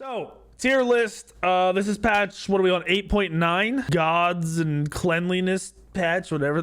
So, tier list. This is patch, what are we on? 8.9? Gods and cleanliness patch, whatever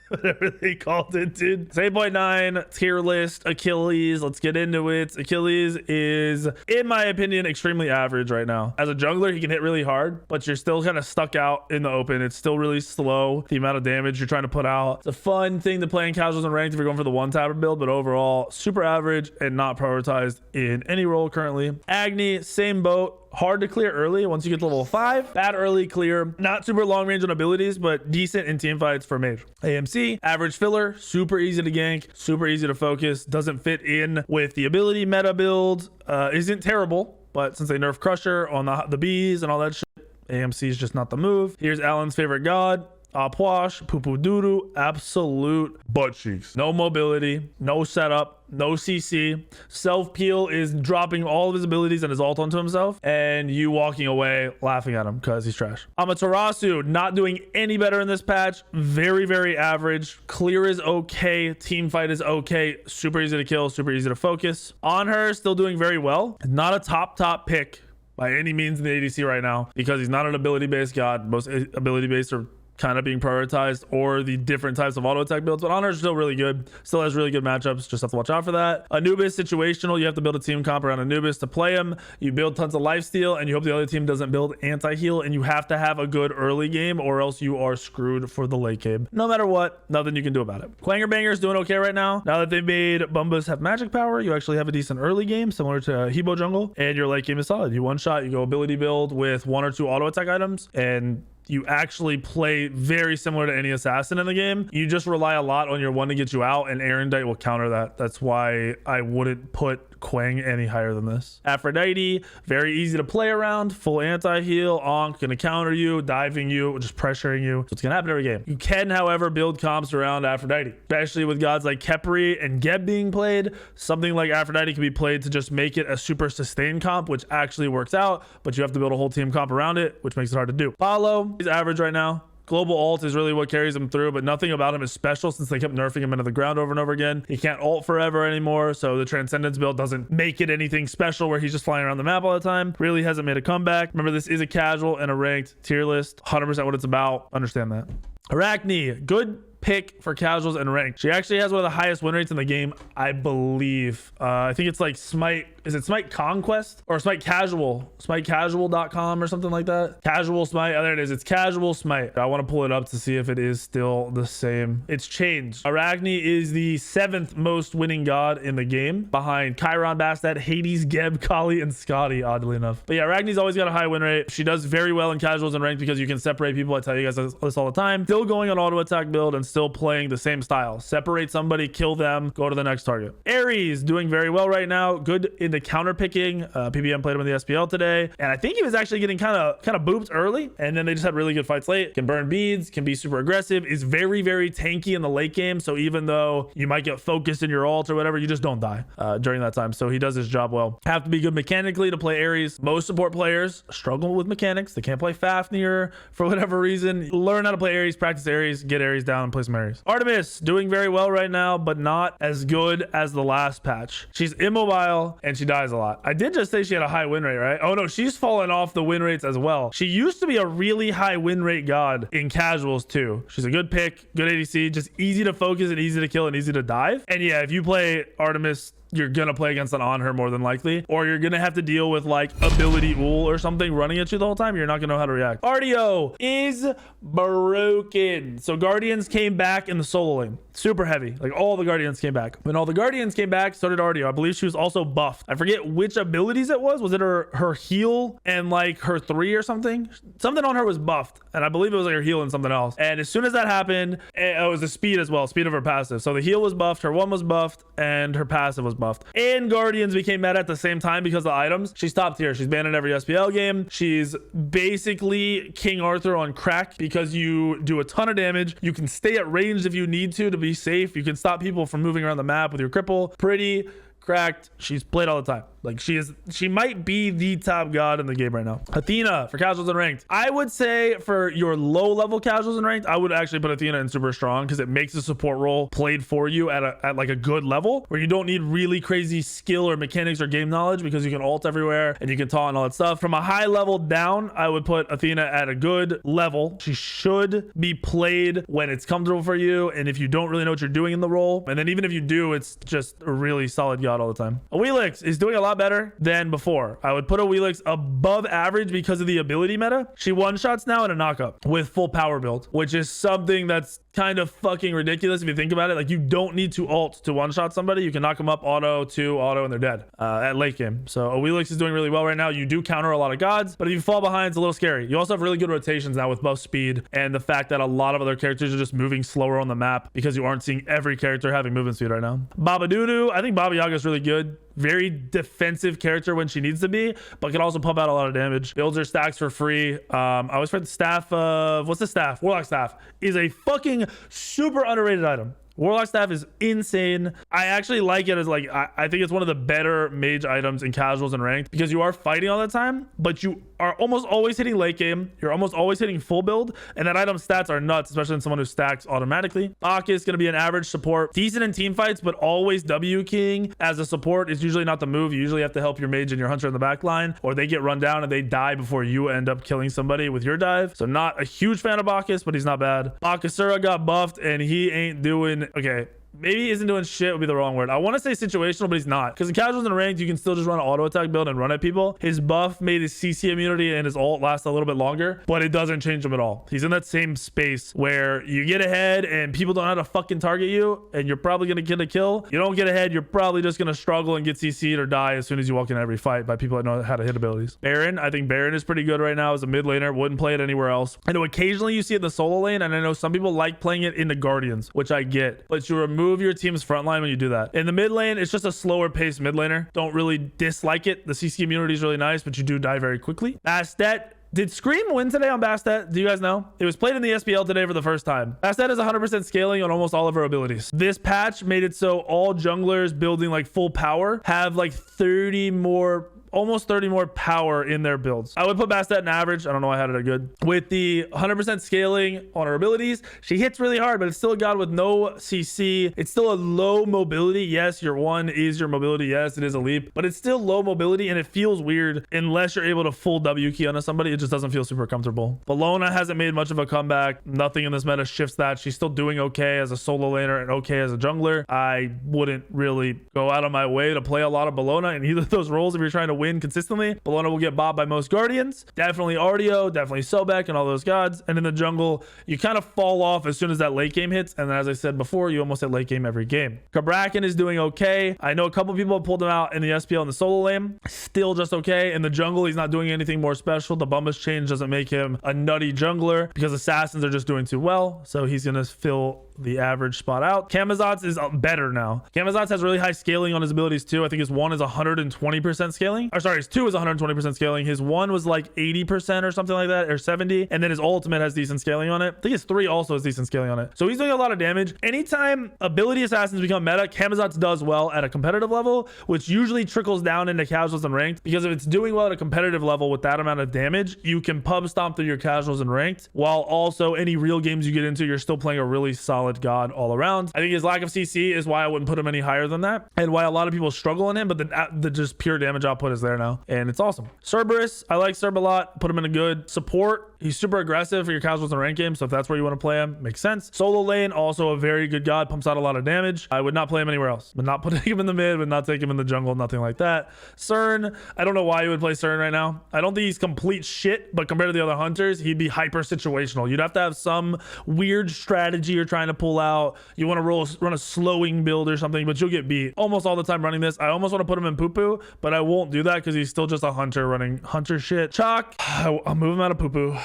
whatever they called it, dude. It's 8.9 tier list. Achilles, let's get into it. Achilles is, in my opinion, extremely average right now. As a jungler, he can hit really hard, but you're still kind of stuck out in the open. It's still really slow, the amount of damage you're trying to put out. It's a fun thing to play in casuals and ranked if you're going for the one-tapper build, but overall, super average and not prioritized in any role currently. Agni, same boat. Hard to clear early once you get to level 5. Bad early clear. Not super long range on abilities, but decent in team fights for mage. AMC, average filler. Super easy to gank. Super easy to focus. Doesn't fit in with the ability meta build. Isn't terrible, but since they nerf Crusher on the bees and all that shit, AMC is just not the move. Here's Alan's favorite god. Apwash, poo-poo doo-doo, absolute butt cheeks. No mobility, no setup, no CC. Self-peel is dropping all of his abilities and his ult onto himself, and you walking away laughing at him because he's trash. Amaterasu, not doing any better in this patch. Very, very average. Clear is okay. Team fight is okay. Super easy to kill, super easy to focus. On her, still doing very well. Not a top pick by any means in the ADC right now because he's not an ability-based god. Most ability-based are kind of being prioritized, or the different types of auto attack builds, but Honor's still really good, still has really good matchups. Just have to watch out for that. Anubis situational, you have to build a team comp around Anubis to play him. You build tons of lifesteal and you hope the other team doesn't build anti-heal, and you have to have a good early game or else you are screwed for the late game. No matter what, nothing you can do about it. Clanger Banger is doing okay right now. Now that they made Bumbas have magic power, you actually have a decent early game similar to Hebo jungle, and your late game is solid. You one shot, you go ability build with 1 or 2 auto attack items, and you actually play very similar to any assassin in the game. You just rely a lot on your one to get you out, and Erendite will counter that. That's why I wouldn't put Quang any higher than this. Aphrodite, very easy to play around, full anti-heal. Ankh gonna counter you, diving you, just pressuring you. So it's gonna happen every game. You can, however, build comps around Aphrodite, especially with gods like Khepri and Geb being played. Something like Aphrodite can be played to just make it a super sustained comp, which actually works out, but you have to build a whole team comp around it, which makes it hard to do. Paulo, he's average right now. Global ult is really what carries him through, but nothing about him is special since they kept nerfing him into the ground over and over again. He can't ult forever anymore, so the Transcendence build doesn't make it anything special where he's just flying around the map all the time. Really hasn't made a comeback. Remember, this is a casual and a ranked tier list. 100% what it's about. Understand that. Arachne, good pick for casuals and ranked. She actually has one of the highest win rates in the game, I believe. I think it's like Smite. Is it Smite Conquest or Smite Casual? SmiteCasual.com or something like that. Casual Smite. Oh, there it is. It's Casual Smite. I want to pull it up to see if it is still the same. It's changed. Arachne is the 7th most winning god in the game, behind Chiron, Bastet, Hades, Geb, Kali, and Scotty, oddly enough. But yeah, Arachne's always got a high win rate. She does very well in casuals and ranked because you can separate people. I tell you guys this all the time. Still going on auto attack build and still playing the same style. Separate somebody, kill them, go to the next target. Ares doing very well right now. Good in the counter picking. PBM played him in the SPL today, and I think he was actually getting kind of booped early, and then they just had really good fights late. Can burn beads, can be super aggressive, is very, very tanky in the late game. So even though you might get focused in your ult or whatever, you just don't die during that time. So he does his job well. Have to be good mechanically to play Ares. Most support players struggle with mechanics. They can't play Fafnir for whatever reason. Learn how to play Ares, practice Ares, get Ares down, and play some Ares. Artemis doing very well right now, but not as good as the last patch. She's immobile and she dies a lot. I did just say she had a high win rate, right? Oh no, she's fallen off the win rates as well. She used to be a really high win rate god in casuals too. She's a good pick, good ADC, just easy to focus and easy to kill and easy to dive. And yeah, if you play Artemis, you're gonna play against an on her more than likely, or you're gonna have to deal with like ability ul or something running at you the whole time. You're not gonna know how to react. RDO is broken. So Guardians came back in the solo lane, super heavy. Like all the Guardians came back. When all the Guardians came back, so did RDO. I believe she was also buffed. I forget which abilities it was. Was it her heal and like her 3 or something? Something on her was buffed, and I believe it was like her heal and something else. And as soon as that happened, it was the speed as well, speed of her passive. So the heal was buffed, her 1 was buffed, and her passive was buffed. And Guardians became meta at the same time because of the items. She's top tier. She's banned in every SPL game. She's basically King Arthur on crack because you do a ton of damage. You can stay at range if you need to be safe. You can stop people from moving around the map with your cripple. Pretty cracked. She's played all the time. Like she might be the top god in the game right now. Athena for casuals and ranked. I would say for your low level casuals and ranked, I would actually put Athena in super strong because it makes the support role played for you at like a good level where you don't need really crazy skill or mechanics or game knowledge because you can ult everywhere and you can taunt and all that stuff. From a high level down, I would put Athena at a good level. She should be played when it's comfortable for you and if you don't really know what you're doing in the role. And then even if you do, it's just a really solid god all the time. Awilix is doing a lot better than before. I would put Awilix above average because of the ability meta. She one-shots now in a knockup with full power build, which is something that's kind of fucking ridiculous if you think about it. Like you don't need to ult to one-shot somebody. You can knock them up auto, and they're dead at late game. So Awilix is doing really well right now. You do counter a lot of gods, but if you fall behind, it's a little scary. You also have really good rotations now with buff speed and the fact that a lot of other characters are just moving slower on the map because you aren't seeing every character having movement speed right now. Baba Doodoo, I think Baba Yaga is really good. Very defensive character when she needs to be, but can also pump out a lot of damage. Builds her stacks for free. I always find the staff of what's the staff? Warlock staff is a fucking super underrated item. Warlock staff is insane. I actually like it as like, I think it's one of the better mage items in casuals and ranked because you are fighting all the time, but you are almost always hitting late game. You're almost always hitting full build, and that item's stats are nuts, especially in someone who stacks automatically. Bacchus is going to be an average support, decent in team fights, but always W king as a support is usually not the move. You usually have to help your mage and your hunter in the back line, or they get run down and they die before you end up killing somebody with your dive. So not a huge fan of Bacchus, but he's not bad. Bakasura got buffed and he ain't doing okay. Maybe he isn't doing shit would be the wrong word. I want to say situational, but he's not. Because in casuals and ranked, you can still just run an auto attack build and run at people. His buff made his CC immunity and his ult last a little bit longer, but it doesn't change him at all. He's in that same space where you get ahead and people don't know how to fucking target you, and you're probably going to get a kill. You don't get ahead, you're probably just going to struggle and get CC'd or die as soon as you walk in every fight by people that know how to hit abilities. Baron, I think Baron is pretty good right now as a mid laner. Wouldn't play it anywhere else. I know occasionally you see it in the solo lane, and I know some people like playing it in the Guardians, which I get, but you remove your team's front line when you do that. In the mid lane, it's just a slower paced mid laner. Don't really dislike it. The CC immunity is really nice, but you do die very quickly. Bastet. Did Scream win today on Bastet? Do you guys know? It was played in the SPL today for the first time. Bastet is 100% scaling on almost all of her abilities. This patch made it so all junglers building like full power have like 30 more almost 30 more power in their builds. I would put Bastet in average. I don't know why I had it at good. With the 100% scaling on her abilities, she hits really hard, but it's still a god with no CC. It's still a low mobility. Yes, your one is your mobility. Yes, it is a leap, but it's still low mobility, and it feels weird unless you're able to full W key onto somebody. It just doesn't feel super comfortable. Bellona hasn't made much of a comeback. Nothing in this meta shifts that. She's still doing okay as a solo laner and okay as a jungler. I wouldn't really go out of my way to play a lot of Bellona in either of those roles if you're trying to win consistently. Bellona will get bobbed by most guardians. Definitely Artio, definitely Sobek and all those gods. And in the jungle, you kind of fall off as soon as that late game hits. And then, as I said before, you almost hit late game every game. Kabrakan is doing okay. I know a couple people have pulled him out in the SPL and the solo lane. Still just okay. In the jungle, he's not doing anything more special. The Bumbus change doesn't make him a nutty jungler because assassins are just doing too well. So he's going to fill the average spot out. Camazotz is better now. Camazotz has really high scaling on his abilities too. I think his one is 120% scaling. Or sorry, his two is 120% scaling. His one was like 80% or something like that, or 70. And then his ultimate has decent scaling on it. I think his three also has decent scaling on it. So he's doing a lot of damage. Anytime ability assassins become meta, Camazotz does well at a competitive level, which usually trickles down into casuals and ranked, because if it's doing well at a competitive level with that amount of damage, you can pub stomp through your casuals and ranked, while also any real games you get into, you're still playing a really solid god all around. I think his lack of CC is why I wouldn't put him any higher than that, and why a lot of people struggle on him, but the just pure damage output is there now, and it's awesome. Cerberus, I like Cerb a lot. Put him in a good support. He's super aggressive for your casuals and rank games, so if that's where you want to play him, makes sense. Solo lane, also a very good god, pumps out a lot of damage. I would not play him anywhere else. Would not put him in the mid, would not take him in the jungle, nothing like that. Cern, I don't know why you would play Cern right now. I don't think he's complete shit, but compared to the other hunters, he'd be hyper situational. You'd have to have some weird strategy you're trying to pull out. You want to run a slowing build or something, but you'll get beat almost all the time running this. I almost want to put him in poo-poo, but I won't do that that because he's still just a hunter running hunter shit. Chalk, I'll move him out of poo-poo.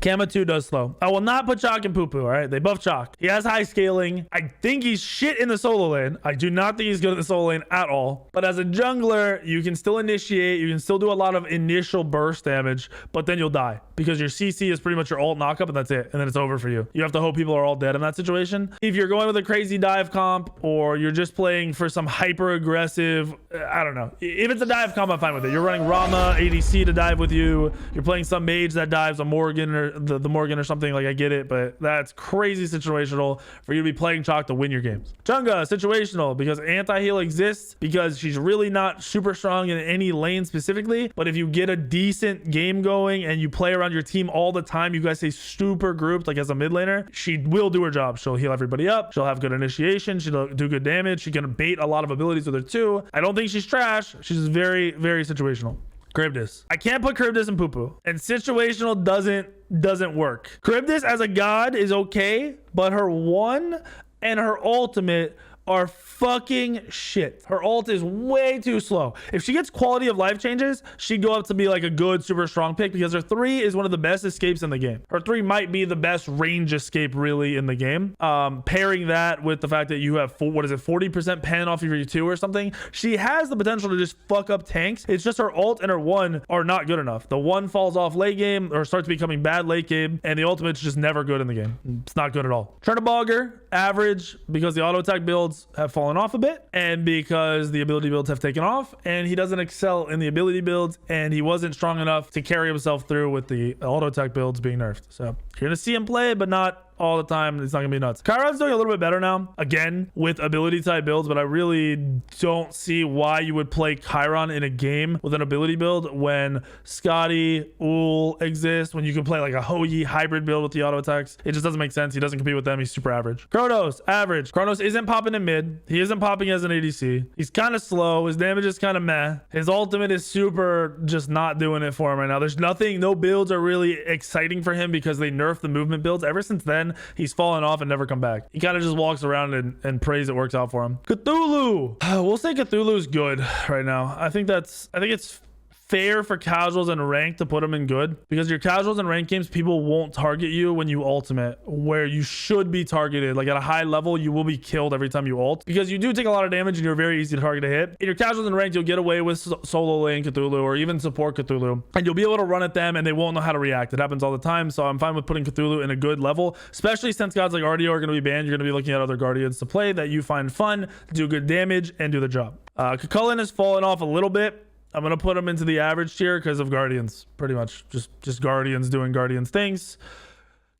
Kama 2 does slow. I will not put Chalk in poo-poo, all right? They buff Chalk. He has high scaling. I think he's shit in the solo lane. I do not think he's good in the solo lane at all. But as a jungler, you can still initiate. You can still do a lot of initial burst damage, but then you'll die because your CC is pretty much your ult knockup and that's it. And then it's over for you. You have to hope people are all dead in that situation. If you're going with a crazy dive comp or you're just playing for some hyper aggressive, I don't know. If it's a dive comp, I'm fine with it. You're running Rama ADC to dive with you. You're playing some mage that dives a Morgan or the Morgan or something, like I get it, but that's crazy situational for you to be playing Chalk to win your games. Chunga, situational because anti-heal exists because she's really not super strong in any lane specifically, but if you get a decent game going and you play around your team all the time, you guys stay super grouped like as a mid laner, she will do her job. She'll heal everybody up, she'll have good initiation, she'll do good damage, she can bait a lot of abilities with her too. I don't think she's trash, she's very situational. Charybdis. I can't put Charybdis in poo-poo, and situational doesn't work. Charybdis as a god is okay, but her one and her ultimate are fucking shit. Her ult is way too slow. If she gets quality of life changes, she'd go up to be like a good super strong pick because her 3 is one of the best escapes in the game. Her 3 might be the best range escape really in the game. Pairing that with the fact that you have 40% pen off of your 2 or something, she has the potential to just fuck up tanks. It's just her ult and her 1 are not good enough. The 1 falls off late game or starts becoming bad late game, and the ultimate's just never good in the game. It's not good at all. Chernobogger, average because the auto attack builds have fallen off a bit and because the ability builds have taken off, and he doesn't excel in the ability builds, and he wasn't strong enough to carry himself through with the auto attack builds being nerfed. So you're gonna see him play, but not all the time. It's not gonna be nuts. Chiron's doing a little bit better now, again with ability type builds, but I really don't see why you would play Chiron in a game with an ability build when Scotty, Ul exists, when you can play like a Hoyi hybrid build with the auto attacks. It just doesn't make sense. He doesn't compete with them. He's super average. Kronos, average. Kronos isn't popping in mid. He isn't popping as an ADC. He's kind of slow. His damage is kind of meh. His ultimate is super just not doing it for him right now. There's nothing, no builds are really exciting for him because they nerfed the movement builds. Ever since then, he's fallen off and never come back. He kind of just walks around and prays it works out for him. Cthulhu. We'll say Cthulhu's good right now. I think it's fair for casuals and rank to put them in good because your casuals and rank games, people won't target you when you ultimate, where you should be targeted. Like at a high level, you will be killed every time you ult because you do take a lot of damage and you're very easy to target to hit. In your casuals and ranked, you'll get away with solo lane Cthulhu or even support Cthulhu, and you'll be able to run at them and they won't know how to react. It happens all the time. So I'm fine with putting Cthulhu in a good level, especially since gods like RDO are going to be banned. You're going to be looking at other guardians to play that you find fun, do good damage, and do the job. Cucullin has fallen off a little bit. I'm going to put him into the average tier because of Guardians, pretty much. Just Guardians doing Guardians things.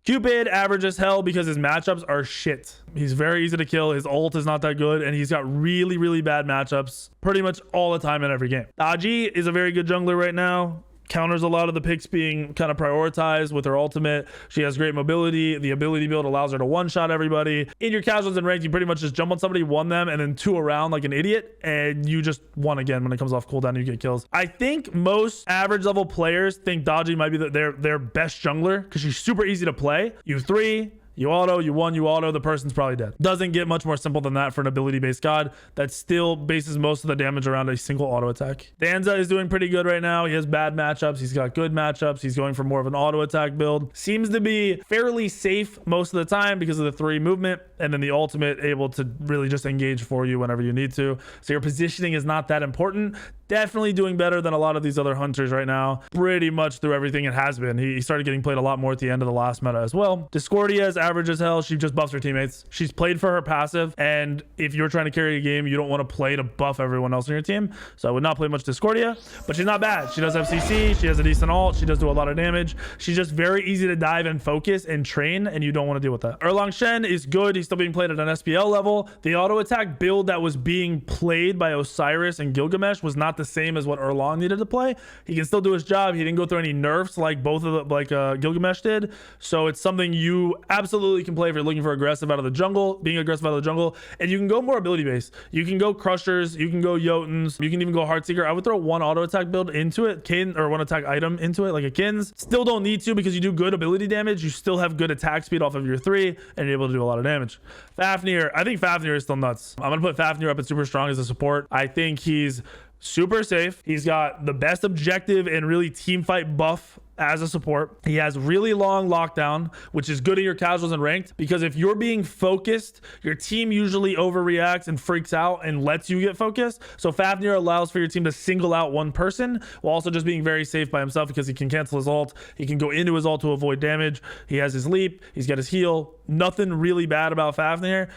Cupid, average as hell because his matchups are shit. He's very easy to kill. His ult is not that good, and he's got really bad matchups pretty much all the time in every game. Aji is a very good jungler right now. Counters a lot of the picks being kind of prioritized with her ultimate. She has great mobility. The ability build allows her to one-shot everybody. In your casuals and ranked, you pretty much just jump on somebody, one them, and then 2 around like an idiot, and you just won again when it comes off cooldown and you get kills. I think most average level players think Dodgy might be their best jungler because she's super easy to play. You 3, you auto, you 1, you auto, the person's probably dead. Doesn't get much more simple than that for an ability-based god that still bases most of the damage around a single auto attack. Danza is doing pretty good right now. He has bad matchups. He's got good matchups. He's going for more of an auto attack build. Seems to be fairly safe most of the time because of the 3 movement, and then the ultimate able to really just engage for you whenever you need to. So your positioning is not that important. Definitely doing better than a lot of these other hunters right now. Pretty much through everything it has been. He started getting played a lot more at the end of the last meta as well. Discordia is average as hell. She just buffs her teammates. She's played for her passive, and if you're trying to carry a game, you don't want to play to buff everyone else on your team. So I would not play much Discordia, but she's not bad. She does have CC. She has a decent ult. She does do a lot of damage. She's just very easy to dive and focus and train, and you don't want to deal with that. Erlang Shen is good. He's still being played at an SPL level. The auto attack build that was being played by Osiris and Gilgamesh was not the same as what Erlang needed to play. He can still do his job. He didn't go through any nerfs like both of the Gilgamesh did. So it's something you absolutely can play if you're looking for aggressive out of the jungle, being aggressive out of the jungle, and you can go more ability based. You can go Crushers, you can go Jotuns, you can even go Heartseeker. I would throw 1 auto attack build into it, or 1 attack item into it, like a Kins. Still don't need to because you do good ability damage. You still have good attack speed off of your 3, and you're able to do a lot of damage. Fafnir, I think Fafnir is still nuts. I'm gonna put Fafnir up at super strong as a support. I think he's super safe. He's got the best objective and really team fight buff as a support. He has really long lockdown, which is good in your casuals and ranked, because if you're being focused, your team usually overreacts and freaks out and lets you get focused. So Fafnir allows for your team to single out one person while also just being very safe by himself, because he can cancel his ult. He can go into his ult to avoid damage. He has his leap. He's got his heal. Nothing really bad about Fafnir.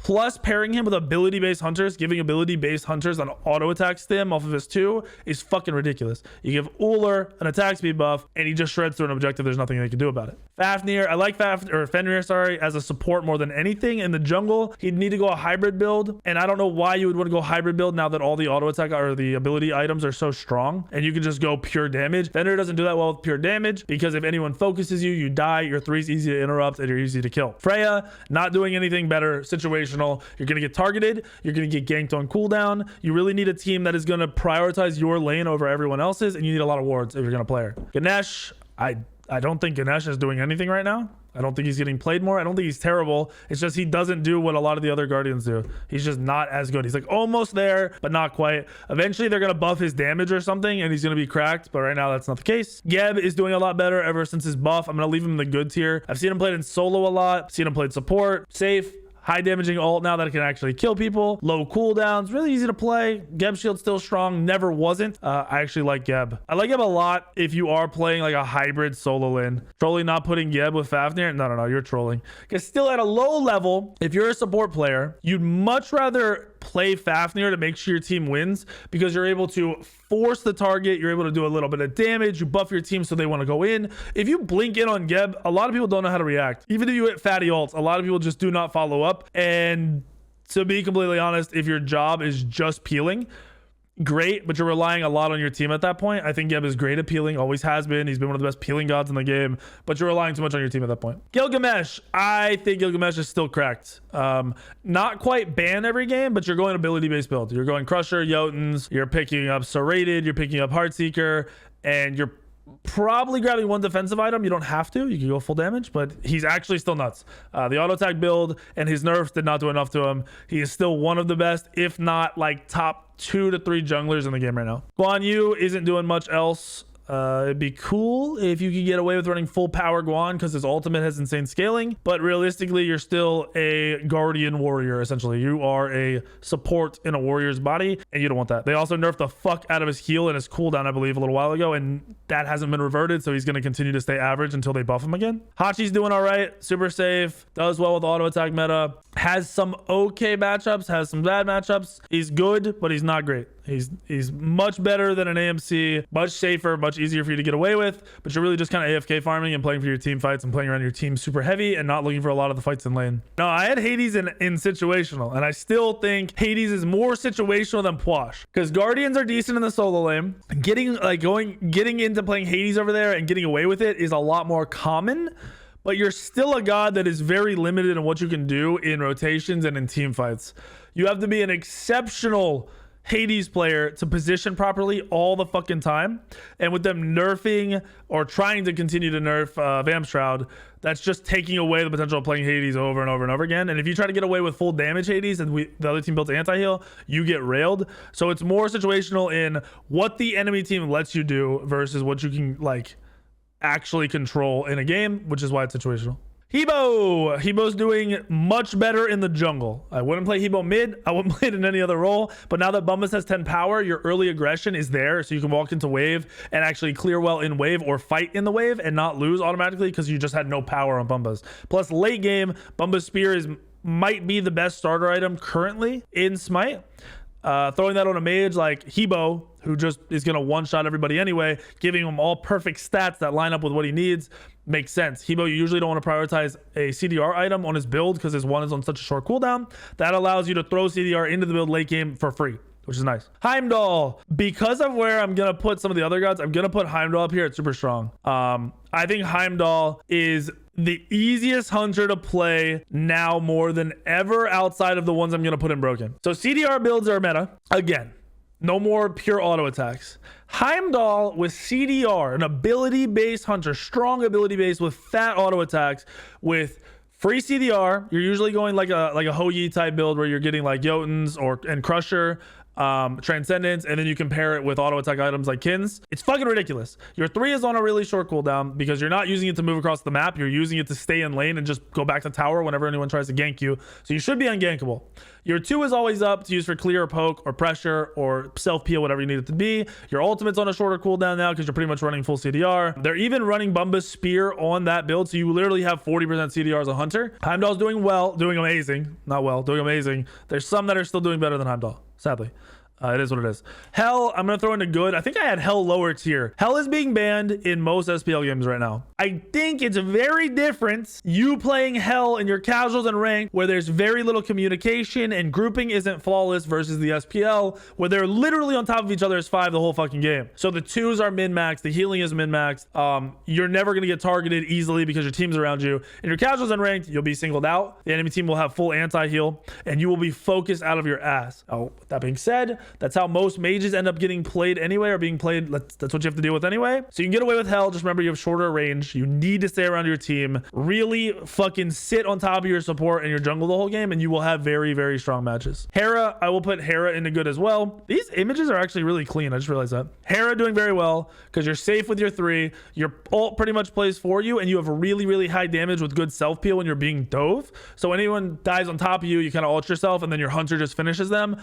Plus, pairing him with ability-based hunters, giving ability-based hunters an auto-attack stim off of his 2 is fucking ridiculous. You give Uller an attack speed buff, and he just shreds through an objective. There's nothing they can do about it. Fafnir, I like Fenrir, sorry, as a support more than anything. In the jungle, he'd need to go a hybrid build, and I don't know why you would want to go hybrid build now that all the auto-attack or the ability items are so strong, and you can just go pure damage. Fenrir doesn't do that well with pure damage, because if anyone focuses you, you die. Your 3's easy to interrupt, and you're easy to kill. Freya, not doing anything better, situational. You're going to get targeted. You're going to get ganked on cooldown. You really need a team that is going to prioritize your lane over everyone else's, and you need a lot of wards if you're going to play her. Ganesh, I don't think Ganesh is doing anything right now. I don't think he's getting played more. I don't think he's terrible. It's just he doesn't do what a lot of the other Guardians do. He's just not as good. He's like almost there, but not quite. Eventually, they're going to buff his damage or something, and he's going to be cracked. But right now, that's not the case. Geb is doing a lot better ever since his buff. I'm going to leave him in the good tier. I've seen him played in solo a lot. Seen him played support, safe. High damaging ult now that it can actually kill people. Low cooldowns, really easy to play. Geb shield's still strong, never wasn't. I actually like Geb. I like Geb a lot if you are playing like a hybrid solo lane. Trolling not putting Geb with Fafnir? No, you're trolling. Because still at a low level, if you're a support player, you'd much rather play Fafnir to make sure your team wins, because you're able to force the target. You're able to do a little bit of damage. You buff your team so they want to go in. If you blink in on Geb, a lot of people don't know how to react. Even if you hit fatty ults, a lot of people just do not follow up. And to be completely honest, if your job is just peeling, great, but you're relying a lot on your team at that point. I think Geb is great at peeling, always has been. He's been one of the best peeling gods in the game, but you're relying too much on your team at that point. Gilgamesh, I think Gilgamesh is still cracked. Not quite ban every game, but you're going ability-based build. You're going Crusher, Jotuns, you're picking up Serrated, you're picking up Heartseeker, and you're probably grabbing one defensive item. You don't have to. You can go full damage, but he's actually still nuts. The auto attack build and his nerfs did not do enough to him. He is still one of the best, if not like top 2 to 3 junglers in the game right now. Guan Yu isn't doing much else. It'd be cool if you could get away with running full power Guan, because his ultimate has insane scaling, but realistically you're still a guardian warrior. Essentially you are a support in a warrior's body, and you don't want that. They also nerfed the fuck out of his heal and his cooldown, I believe, a little while ago, and that hasn't been reverted, so he's going to continue to stay average until they buff him again. Hachi's doing all right, super safe, does well with auto attack meta, has some okay matchups, has some bad matchups. He's good, but he's not great. He's much better than an AMC, much safer, much easier for you to get away with, but you're really just kind of AFK farming and playing for your team fights and playing around your team super heavy and not looking for a lot of the fights in lane. No, I had Hades in situational, and I still think Hades is more situational than Pwash, because Guardians are decent in the solo lane. Getting into playing Hades over there and getting away with it is a lot more common, but you're still a god that is very limited in what you can do in rotations and in team fights. You have to be an exceptional Hades player to position properly all the fucking time, and with them nerfing or trying to continue to nerf Vamp Shroud, that's just taking away the potential of playing Hades over and over and over again. And if you try to get away with full damage Hades and the other team builds anti-heal, you get railed. So it's more situational in what the enemy team lets you do versus what you can like actually control in a game, which is why it's situational. Hebo's doing much better in the jungle. I wouldn't play Hebo mid. I wouldn't play it in any other role. But now that Bumbus has 10 power, your early aggression is there. So you can walk into wave and actually clear well in wave or fight in the wave and not lose automatically because you just had no power on Bumbus. Plus late game, Bumbus Spear might be the best starter item currently in Smite. Throwing that on a mage like Hebo, who just is going to one-shot everybody anyway, giving him all perfect stats that line up with what he needs, makes sense. Hebo, you usually don't want to prioritize a CDR item on his build because his one is on such a short cooldown. That allows you to throw CDR into the build late game for free, which is nice. Heimdall, because of where I'm going to put some of the other gods, I'm going to put Heimdall up here at super strong. I think Heimdall is the easiest hunter to play now more than ever outside of the ones I'm going to put in broken. So CDR builds are meta. Again, no more pure auto attacks. Heimdall with CDR, an ability-based hunter, strong ability-based with fat auto attacks with free CDR. You're usually going like a Hou Yi type build where you're getting like Jotuns and Crusher. Transcendence, and then you compare it with auto attack items like Kins. It's fucking ridiculous. Your 3 is on a really short cooldown because you're not using it to move across the map. You're using it to stay in lane and just go back to tower whenever anyone tries to gank you. So you should be ungankable. Your 2 is always up to use for clear or poke or pressure or self-peel, whatever you need it to be. Your ultimate's on a shorter cooldown now because you're pretty much running full CDR. They're even running Bumba's Spear on that build, so you literally have 40% CDR as a hunter. Heimdall's doing well, doing amazing. Not well, doing amazing. There's some that are still doing better than Heimdall, sadly. It is what it is. Hell, I'm going to throw into good. I think I had Hell lower tier. Hell is being banned in most SPL games right now. I think it's very different you playing Hell in your casuals and rank where there's very little communication and grouping isn't flawless versus the SPL where they're literally on top of each other as 5 the whole fucking game. So the 2s are min-maxed. The healing is min-maxed. You're never going to get targeted easily because your team's around you. In your casuals and ranked, you'll be singled out. The enemy team will have full anti-heal and you will be focused out of your ass. Oh, that being said, that's how most mages end up getting played anyway, or being played. That's what you have to deal with anyway. So you can get away with Hell. Just remember you have shorter range. You need to stay around your team. Really fucking sit on top of your support and your jungle the whole game, and you will have very, very strong matches. Hera, I will put Hera into good as well. These images are actually really clean. I just realized that. Hera doing very well because you're safe with your 3. Your ult pretty much plays for you, and you have really, really high damage with good self peel when you're being dove. So when anyone dies on top of you, you kind of ult yourself, and then your hunter just finishes them.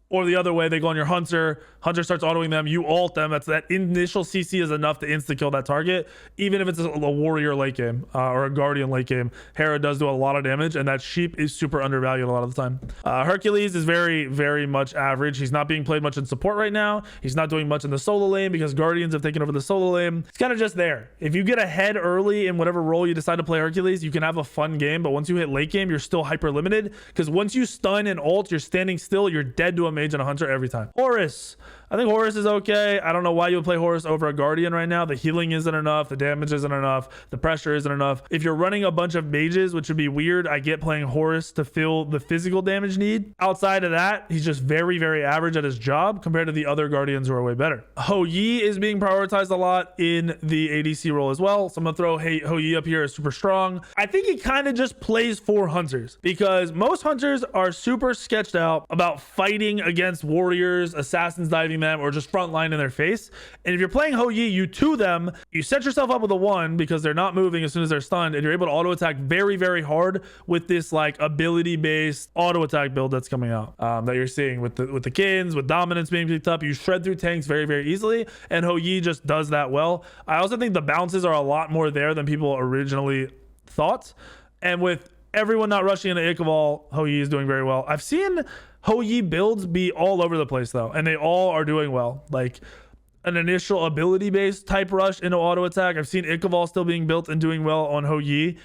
Or the other way, they go on your hunter starts autoing them, you ult them. That's that initial CC is enough to insta kill that target, even if it's a warrior late game or a guardian late game. Hera does do a lot of damage, and that sheep is super undervalued a lot of the time. Hercules is very, very much average. He's not being played much in support right now. He's not doing much in the solo lane because guardians have taken over the solo lane. It's kind of just there. If you get ahead early in whatever role you decide to play Hercules, you can have a fun game, but once you hit late game, you're still hyper limited because once you stun and ult, you're standing still, you're dead to a mage and a hunter every time. Horus, I think Horus is okay. I don't know why you would play Horus over a guardian right now. The healing isn't enough, the damage isn't enough, the pressure isn't enough. If you're running a bunch of mages, which would be weird, I get playing Horus to fill the physical damage need. Outside of that, he's just very, very average at his job compared to the other guardians who are way better. Ho Yi is being prioritized a lot in the ADC role as well, so I'm gonna throw Ho Yi up here as super strong. I think he kind of just plays for hunters because most hunters are super sketched out about fighting against warriors, assassins diving them, or just front line in their face. And if you're playing Ho Yi, you 2 them, you set yourself up with a 1 because they're not moving as soon as they're stunned, and you're able to auto attack very, very hard with this like ability based auto attack build that's coming out that you're seeing with the Kins, with dominance being picked up. You shred through tanks very, very easily, and Ho Yi just does that well. I also think the bounces are a lot more there than people originally thought, and with everyone not rushing into Ichval, Ho Yi is doing very well. I've seen Ho Yi builds be all over the place though, and they all are doing well. Like an initial ability based type rush into auto attack. I've seen Ichval still being built and doing well on Ho Yi.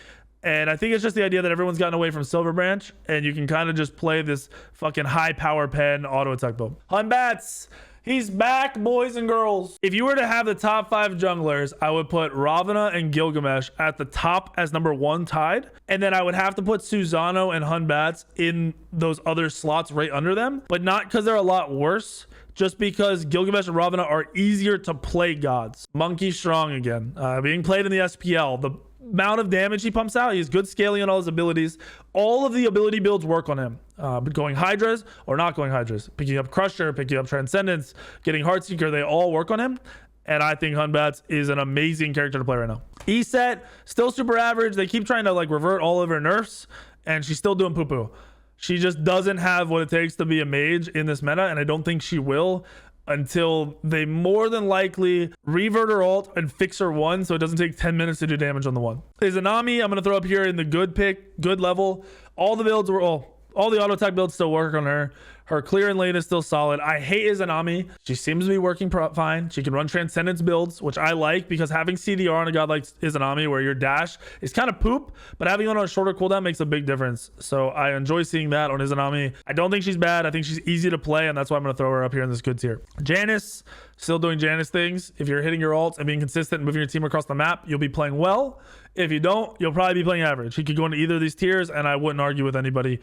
And I think it's just the idea that everyone's gotten away from Silver Branch, and you can kind of just play this fucking high power pen auto attack build. Hunbats, he's back, boys and girls. If you were to have the top 5 junglers, I would put Ravana and Gilgamesh at the top as number 1 tied. And then I would have to put Susano and Hunbats in those other slots right under them, but not because they're a lot worse, just because Gilgamesh and Ravana are easier to play gods. Monkey strong again, being played in the SPL. The amount of damage he pumps out, he's good scaling on all his abilities. All of the ability builds work on him, but going Hydras or not going Hydras, picking up Crusher, picking up Transcendence, getting Heartseeker, they all work on him. And I think Hunbats is an amazing character to play right now. E-set, still super average. They keep trying to like revert all of her nerfs, and she's still doing poo-poo. She just doesn't have what it takes to be a mage in this meta, and I don't think she will until they more than likely revert her ult and fix her 1 so it doesn't take 10 minutes to do damage on the 1. Izanami, I'm going to throw up here in the good pick, good level. All the builds were all the auto attack builds still work on her. Her clear and lane is still solid. I hate Izanami. She seems to be working fine. She can run Transcendence builds, which I like because having CDR on a god like Izanami where your dash is kind of poop, but having it on a shorter cooldown makes a big difference. So I enjoy seeing that on Izanami. I don't think she's bad. I think she's easy to play, and that's why I'm going to throw her up here in this good tier. Janice, still doing Janice things. If you're hitting your ults and being consistent and moving your team across the map, you'll be playing well. If you don't, you'll probably be playing average. He could go into either of these tiers, and I wouldn't argue with anybody.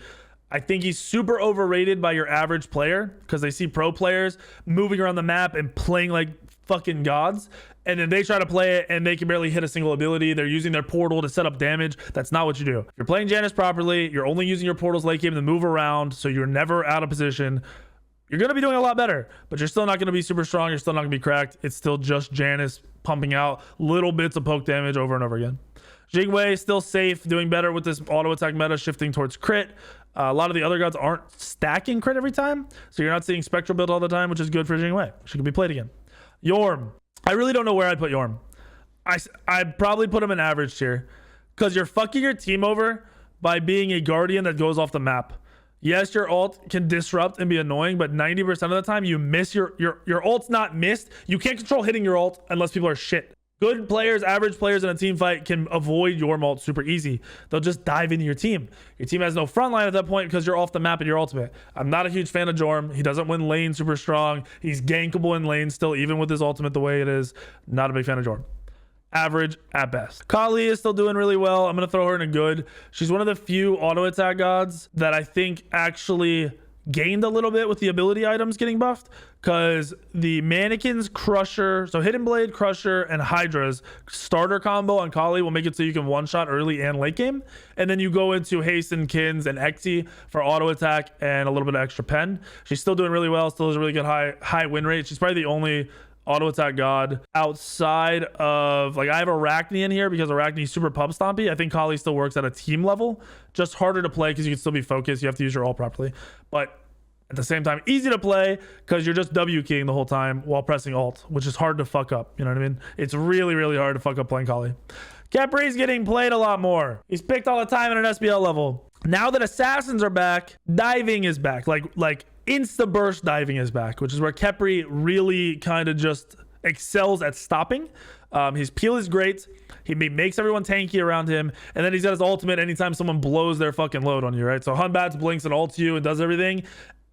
I think he's super overrated by your average player because they see pro players moving around the map and playing like fucking gods, and then they try to play it and they can barely hit a single ability. They're using their portal to set up damage. That's not what you do. If you're playing Janice properly, you're only using your portals late game to move around, so you're never out of position. you're going to be doing a lot better, but you're still not going to be super strong. You're still not going to be cracked. It's still just Janice pumping out little bits of poke damage over and over again. Jigwei still safe, doing better with this auto attack meta, shifting towards crit. A lot of the other gods aren't stacking crit every time, so you're not seeing spectral build all the time, which is good for Jingwei. She can be played again. Yorm. I really don't know where I'd put Yorm. I'd probably put him in average tier because you're fucking your team over by being a guardian that goes off the map. Yes, your ult can disrupt and be annoying, but 90% of the time you miss your ult's not missed. You can't control hitting your ult unless people are shit. Good players, average players in a team fight can avoid your ult super easy. They'll just dive into your team. Your team has no front line at that point because you're off the map in your ultimate. I'm not a huge fan of Jorm. He doesn't win lane super strong. He's gankable in lane still, even with his ultimate the way it is. Not a big fan of Jorm. Average at best. Kali is still doing really well. I'm going to throw her in a good. She's one of the few auto attack gods that I think actually gained a little bit with the ability items getting buffed, because the mannequins, crusher, so hidden blade, crusher, and hydra's starter combo on Kali will make it so you can one shot early and late game, and then you go into hasten, kins, and Exi for auto attack and a little bit of extra pen. She's still doing really well, still has a really good high win rate. She's probably the only auto attack god outside of, like, I have Arachne in here because Arachne's super pub stompy. I think Kali still works at a team level, just harder to play because you can still be focused. You have to use your ult properly, but at the same time easy to play because you're just W keying the whole time while pressing ult, which is hard to fuck up. You know what I mean? It's really, really hard to fuck up playing Kali. Capri's getting played a lot more. He's picked all the time at an SBL level. Now that assassins are back, diving is back. Like insta burst diving is back, which is where Kepri really kind of just excels at stopping. His peel is great. He makes everyone tanky around him, and then he's got his ultimate anytime someone blows their fucking load on you, right? So Hunbats blinks and ults you and does everything,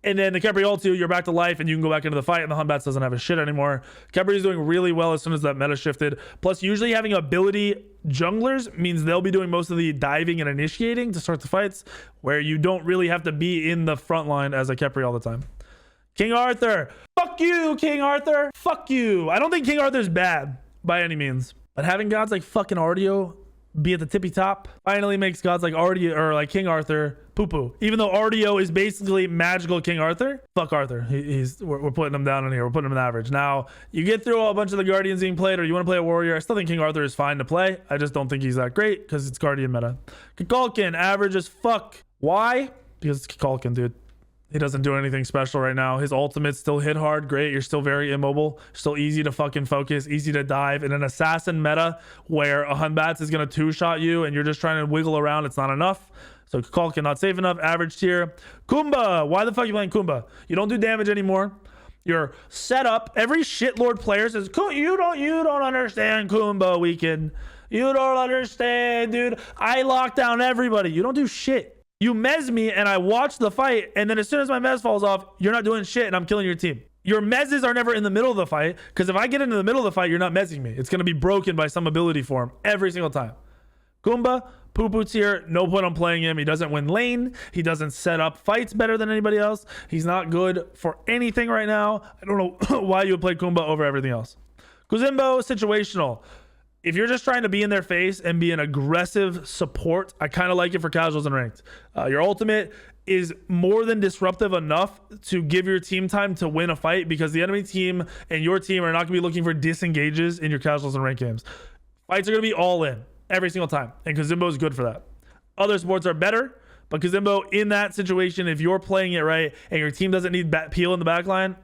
and then the Kepri ults you, you're back to life, and you can go back into the fight, and the Hunbats doesn't have a shit anymore. Kepri is doing really well as soon as that meta shifted. Plus, usually having ability junglers means they'll be doing most of the diving and initiating to start the fights, where you don't really have to be in the front line as a Kepri all the time. King Arthur. Fuck you, King Arthur. Fuck you. I don't think King Arthur's bad by any means, but having gods like fucking Ardio be at the tippy top finally makes gods like Ardio or like King Arthur poo-poo. Even though Ardio is basically magical King Arthur, fuck Arthur. We're putting him down in here. We're putting him in average. Now, you get through a bunch of the Guardians being played, or you want to play a Warrior, I still think King Arthur is fine to play. I just don't think he's that great because it's Guardian meta. Kukulkan, average as fuck. Why? Because it's Kukulkan, dude. He doesn't do anything special right now. His ultimates still hit hard. Great. You're still very immobile. Still easy to fucking focus. Easy to dive. In an assassin meta where a Hunbats is going to two-shot you and you're just trying to wiggle around, it's not enough. So Kukulkan not safe enough. Average tier. Kumba. Why the fuck are you playing Kumba? You don't do damage anymore. You're set up. Every shitlord player says, you don't understand Kumba weekend. You don't understand, dude. I lock down everybody. You don't do shit. You mez me and I watch the fight, and then as soon as my mez falls off, you're not doing shit and I'm killing your team. Your mezzes are never in the middle of the fight, because if I get into the middle of the fight, you're not mezzing me. It's going to be broken by some ability form every single time. Kumba, poo-poo tier, no point on playing him. He doesn't win lane. He doesn't set up fights better than anybody else. He's not good for anything right now. I don't know why you would play Kumba over everything else. Kuzimbo, situational. If you're just trying to be in their face and be an aggressive support, I kind of like it for casuals and ranked. Your ultimate is more than disruptive enough to give your team time to win a fight, because the enemy team and your team are not going to be looking for disengages in your casuals and ranked games. Fights are going to be all in every single time, and Kazimbo is good for that. Other sports are better, but Kazimbo in that situation, if you're playing it right and your team doesn't need peel in the backline,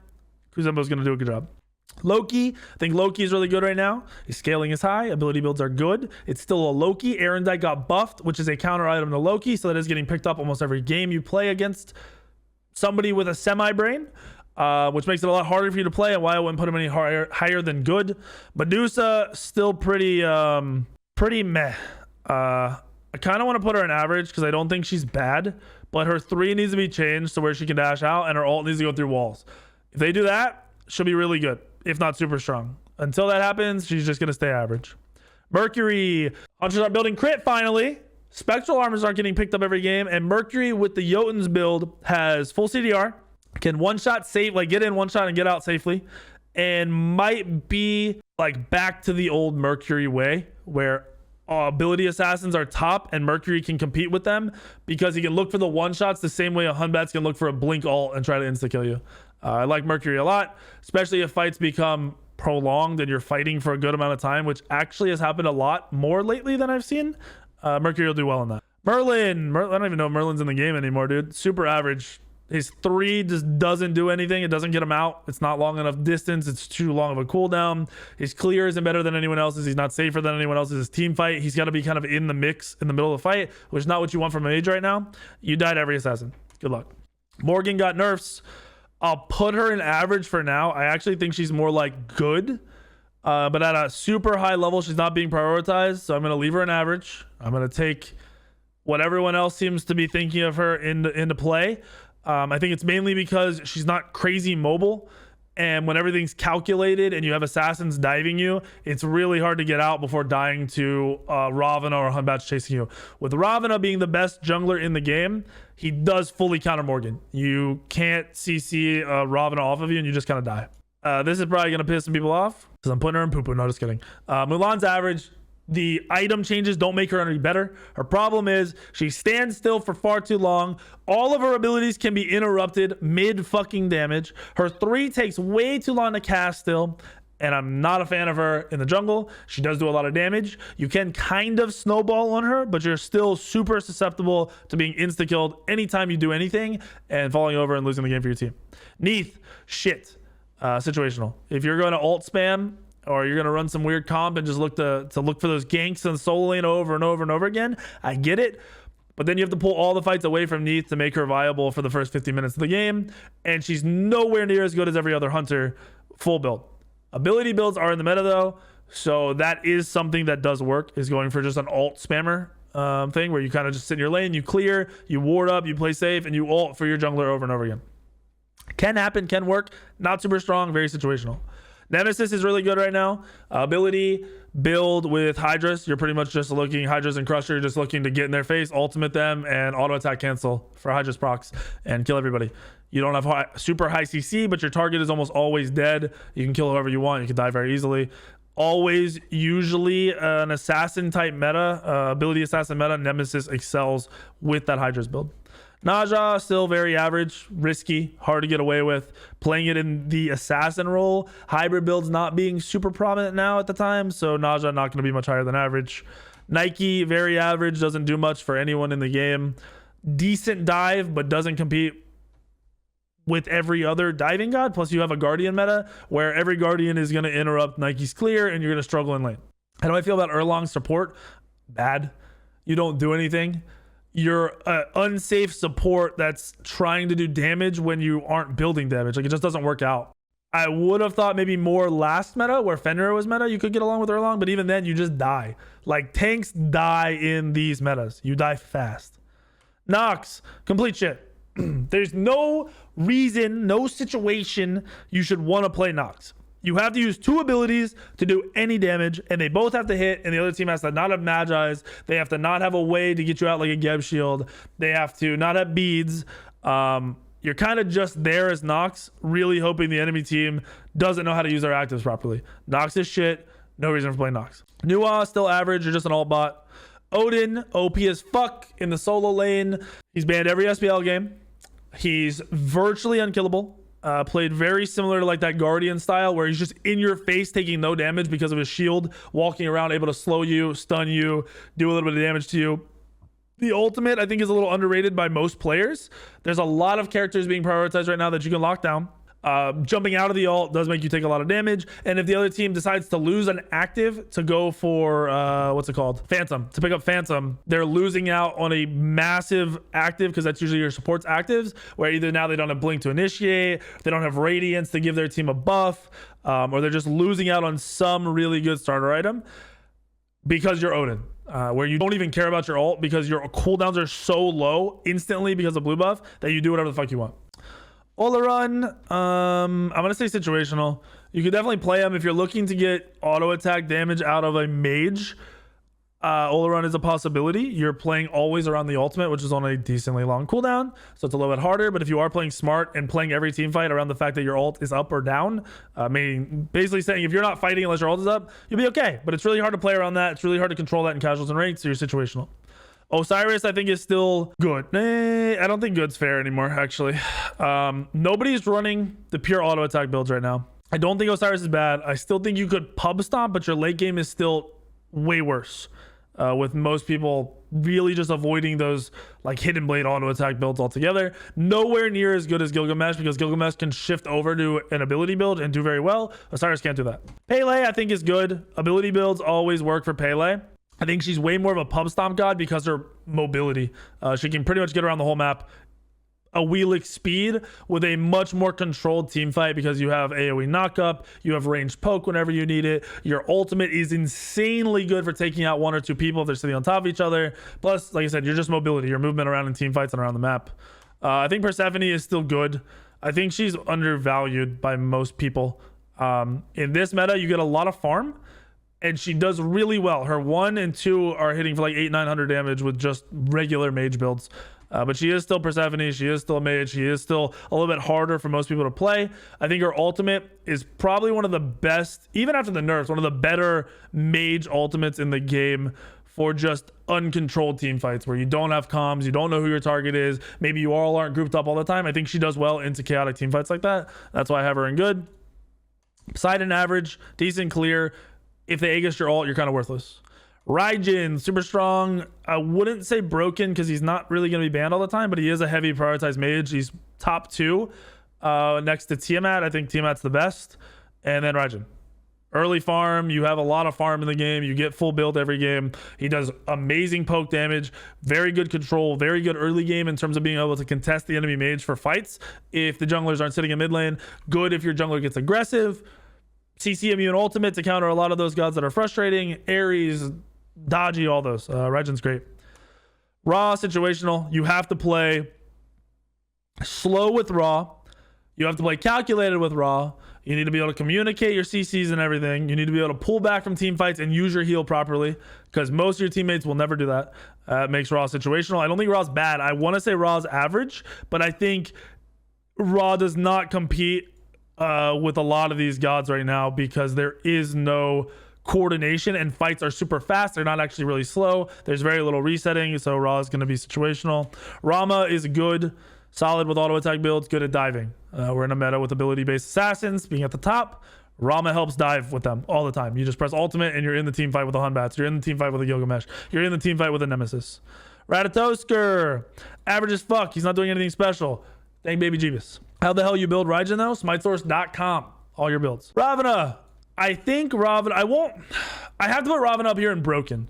Kazimbo is going to do a good job. Loki, I think Loki is really good right now. His scaling is high. Ability builds are good. It's still a Loki. Erendite got buffed, which is a counter item to Loki, so that is getting picked up almost every game you play against somebody with a semi-brain, which makes it a lot harder for you to play, and why I wouldn't put him any higher than good. Medusa, still pretty meh. I kind of want to put her in average because I don't think she's bad, but her 3 needs to be changed to where she can dash out, and her ult needs to go through walls. If they do that, she'll be really good, if not super strong. Until that happens, she's just going to stay average. Mercury. Hunters are building crit finally. Spectral armors aren't getting picked up every game. And Mercury with the Jotun's build has full CDR. Can one-shot save, like get in one shot and get out safely. And might be like back to the old Mercury way, where ability assassins are top and Mercury can compete with them because he can look for the one-shots the same way a Hunbats can look for a blink ult and try to insta-kill you. I like Mercury a lot, especially if fights become prolonged and you're fighting for a good amount of time, which actually has happened a lot more lately than I've seen. Mercury will do well in that. Merlin, I don't even know if Merlin's in the game anymore, dude. Super average. His 3 just doesn't do anything. It doesn't get him out. It's not long enough distance. It's too long of a cooldown. His clear isn't better than anyone else's. He's not safer than anyone else's. His team fight, he's got to be kind of in the mix in the middle of the fight, which is not what you want from a mage right now. You died every assassin. Good luck. Morgan got nerfs. I'll put her in average for now. I actually think she's more like good. But at a super high level, she's not being prioritized. So I'm going to leave her in average. I'm going to take what everyone else seems to be thinking of her into play. I think it's mainly because she's not crazy mobile, and when everything's calculated and you have assassins diving you, it's really hard to get out before dying to Ravana or Hunbatch chasing you. With Ravana being the best jungler in the game, he does fully counter Morgan. You can't CC Ravana off of you and you just kind of die. This is probably going to piss some people off because I'm putting her in poo-poo. No, just kidding. Mulan's average. The item changes don't make her any better. Her problem is she stands still for far too long. All of her abilities can be interrupted mid fucking damage. Her 3 takes way too long to cast still, and I'm not a fan of her in the jungle. She does do a lot of damage. You can kind of snowball on her, but you're still super susceptible to being insta-killed anytime you do anything and falling over and losing the game for your team. Neath, shit. Situational. If you're going to ult spam, or you're going to run some weird comp and just look to look for those ganks in the solo lane over and over and over again, I get it. But then you have to pull all the fights away from Neath to make her viable for the first 50 minutes of the game. And she's nowhere near as good as every other hunter full build. Ability builds are in the meta though. So that is something that does work, is going for just an ult spammer thing where you kind of just sit in your lane, you clear, you ward up, you play safe, and you ult for your jungler over and over again. Can happen, can work. Not super strong, very situational. Nemesis is really good right now. Ability build with Hydras. You're pretty much just looking, Hydras and Crusher, you're just looking to get in their face, ultimate them, and auto attack cancel for Hydras procs and kill everybody. You don't have super high CC, but your target is almost always dead. You can kill whoever you want. You can die very easily. Always, usually an assassin type meta, ability assassin meta, Nemesis excels with that Hydras build. Naja, still very average, risky, hard to get away with. Playing it in the assassin role, hybrid builds not being super prominent now at the time, so Naja not going to be much higher than average. Nike, very average, doesn't do much for anyone in the game. Decent dive, but doesn't compete with every other diving god. Plus you have a Guardian meta where every Guardian is going to interrupt Nike's clear and you're going to struggle in lane. How do I feel about Erlong's support? Bad. You don't do anything. You're unsafe support that's trying to do damage when you aren't building damage. Like, it just doesn't work out. I would have thought maybe more last meta where Fenrir was meta, you could get along with Erlong, but even then you just die. Like, tanks die in these metas. You die fast. Nox, complete shit. There's no reason, no situation you should want to play Nox. You have to use 2 abilities to do any damage, and they both have to hit, and the other team has to not have Magi's. They have to not have a way to get you out like a Geb shield. They have to not have beads. You're kind of just there as Nox, really hoping the enemy team doesn't know how to use their actives properly. Nox is shit. No reason for playing Nox. Nua, still average. You're just an alt bot. Odin, OP as fuck in the solo lane. He's banned every SPL game. He's virtually unkillable. Played very similar to like that Guardian style where he's just in your face taking no damage because of his shield, walking around able to slow you, stun you, do a little bit of damage to you. The ultimate, I think, is a little underrated by most players. There's a lot of characters being prioritized right now that you can lock down. Jumping out of the ult does make you take a lot of damage, and if the other team decides to lose an active to go for what's it called, Phantom, to pick up Phantom, they're losing out on a massive active because that's usually your support's actives, where either now they don't have Blink to initiate, they don't have Radiance to give their team a buff, or they're just losing out on some really good starter item because you're Odin, where you don't even care about your ult because your cooldowns are so low instantly because of blue buff that you do whatever the fuck you want. Olaron, I'm gonna say situational. You could definitely play him if you're looking to get auto attack damage out of a mage. Olaron is a possibility. You're playing always around the ultimate, which is on a decently long cooldown, so it's a little bit harder. But if you are playing smart and playing every team fight around the fact that your ult is up or down, meaning basically saying if you're not fighting unless your ult is up, you'll be okay. But it's really hard to play around that. It's really hard to control that in casuals and ranked, so you're situational. Osiris, I think, is still good. I don't think good's fair anymore, actually. Nobody's running the pure auto attack builds right now. I don't think Osiris is bad. I still think you could pub stomp, but your late game is still way worse. With most people really just avoiding those like hidden blade auto attack builds altogether. Nowhere near as good as Gilgamesh, because Gilgamesh can shift over to an ability build and do very well. Osiris can't do that. Pele, I think, is good. Ability builds always work for Pele. I think she's way more of a pub stomp god because her mobility. She can pretty much get around the whole map a wheelic speed with a much more controlled team fight, because you have AoE knockup, you have ranged poke whenever you need it. Your ultimate is insanely good for taking out 1 or 2 people if they're sitting on top of each other. Plus, like I said, you're just mobility, your movement around in team fights and around the map. I think Persephone is still good. I think she's undervalued by most people. In this meta, you get a lot of farm, and she does really well. Her 1 and 2 are hitting for like 800-900 damage with just regular mage builds. But she is still Persephone. She is still a mage. She is still a little bit harder for most people to play. I think her ultimate is probably one of the best, even after the nerfs, one of the better mage ultimates in the game for just uncontrolled team fights where you don't have comms, you don't know who your target is. Maybe you all aren't grouped up all the time. I think she does well into chaotic team fights like that. That's why I have her in good. Poseidon average, decent, clear. If they Aegis your ult, you're kind of worthless. Raijin, super strong. I wouldn't say broken because he's not really going to be banned all the time, but he is a heavy prioritized mage. He's top 2 next to Tiamat. I think Tiamat's the best. And then Raijin. Early farm, you have a lot of farm in the game. You get full build every game. He does amazing poke damage, very good control, very good early game in terms of being able to contest the enemy mage for fights if the junglers aren't sitting in mid lane. Good if your jungler gets aggressive. CC immune ultimate to counter a lot of those gods that are frustrating. Ares, dodgy, all those. Raijin's great. Raw, situational. You have to play slow with Raw. You have to play calculated with Raw. You need to be able to communicate your CCs and everything. You need to be able to pull back from team fights and use your heal properly, because most of your teammates will never do that. It makes Raw situational. I don't think Raw's bad. I want to say Raw's average, but I think Raw does not compete with a lot of these gods right now because there is no coordination and fights are super fast. They're not actually really slow. There's very little resetting, so Raw is going to be situational. Rama is good, solid with auto attack builds, good at diving. We're in a meta with ability based assassins being at the top. Rama helps dive with them all the time. You just press ultimate and you're in the team fight with a Hunbats. You're in the team fight with a Gilgamesh. You're in the team fight with a Nemesis. Ratatosker, average as fuck. He's not doing anything special. Thank baby Jeebus. How the hell you build Raijin though? Smitesource.com. All your builds. Ravana. I think Ravana. I have to put Ravana up here in broken.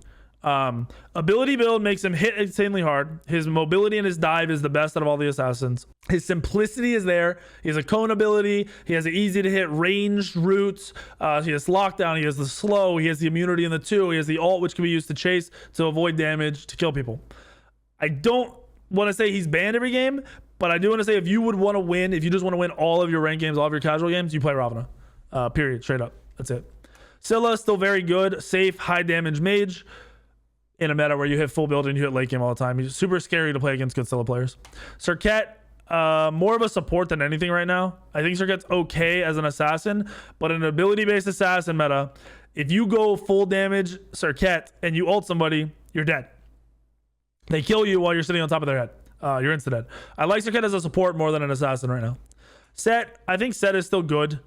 Ability build makes him hit insanely hard. His mobility and his dive is the best out of all the assassins. His simplicity is there. He has a cone ability. He has an easy to hit ranged roots. He has lockdown. He has the slow. He has the immunity in the 2. He has the ult, which can be used to chase, to avoid damage, to kill people. I don't want to say he's banned every game, but I do want to say if you would want to win, if you just want to win all of your ranked games, all of your casual games, you play Ravana. Period. Straight up. That's it. Scylla, still very good. Safe, high damage mage in a meta where you hit full build and you hit late game all the time. He's super scary to play against good Scylla players. Serket, more of a support than anything right now. I think Serket's okay as an assassin, but an ability-based assassin meta, if you go full damage Serket and you ult somebody, you're dead. They kill you while you're sitting on top of their head. You're insta-dead. I like Serket as a support more than an assassin right now. Set, I think Set is still good.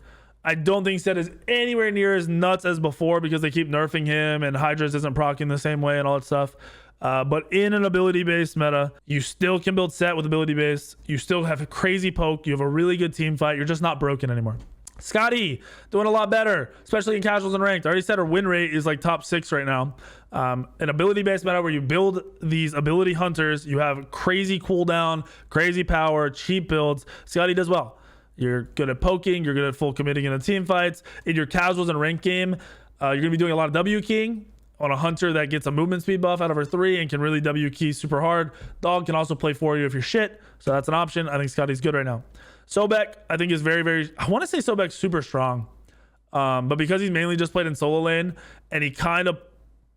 I don't think Set is anywhere near as nuts as before because they keep nerfing him and Hydra's isn't proccing the same way and all that stuff. But in an ability-based meta, you still can build Set with ability-based. You still have a crazy poke. You have a really good team fight. You're just not broken anymore. Scotty, doing a lot better, especially in casuals and ranked. I already said her win rate is like top 6 right now. An ability-based meta where you build these ability hunters. You have crazy cooldown, crazy power, cheap builds. Scotty does well. You're good at poking. You're good at full committing in the team fights. In your casuals and ranked game, you're going to be doing a lot of W keying on a hunter that gets a movement speed buff out of her 3 and can really W key super hard. Dog can also play for you if you're shit. So that's an option. I think Scotty's good right now. Sobek, I think is very, very, I want to say Sobek's super strong. But because he's mainly just played in solo lane and he kind of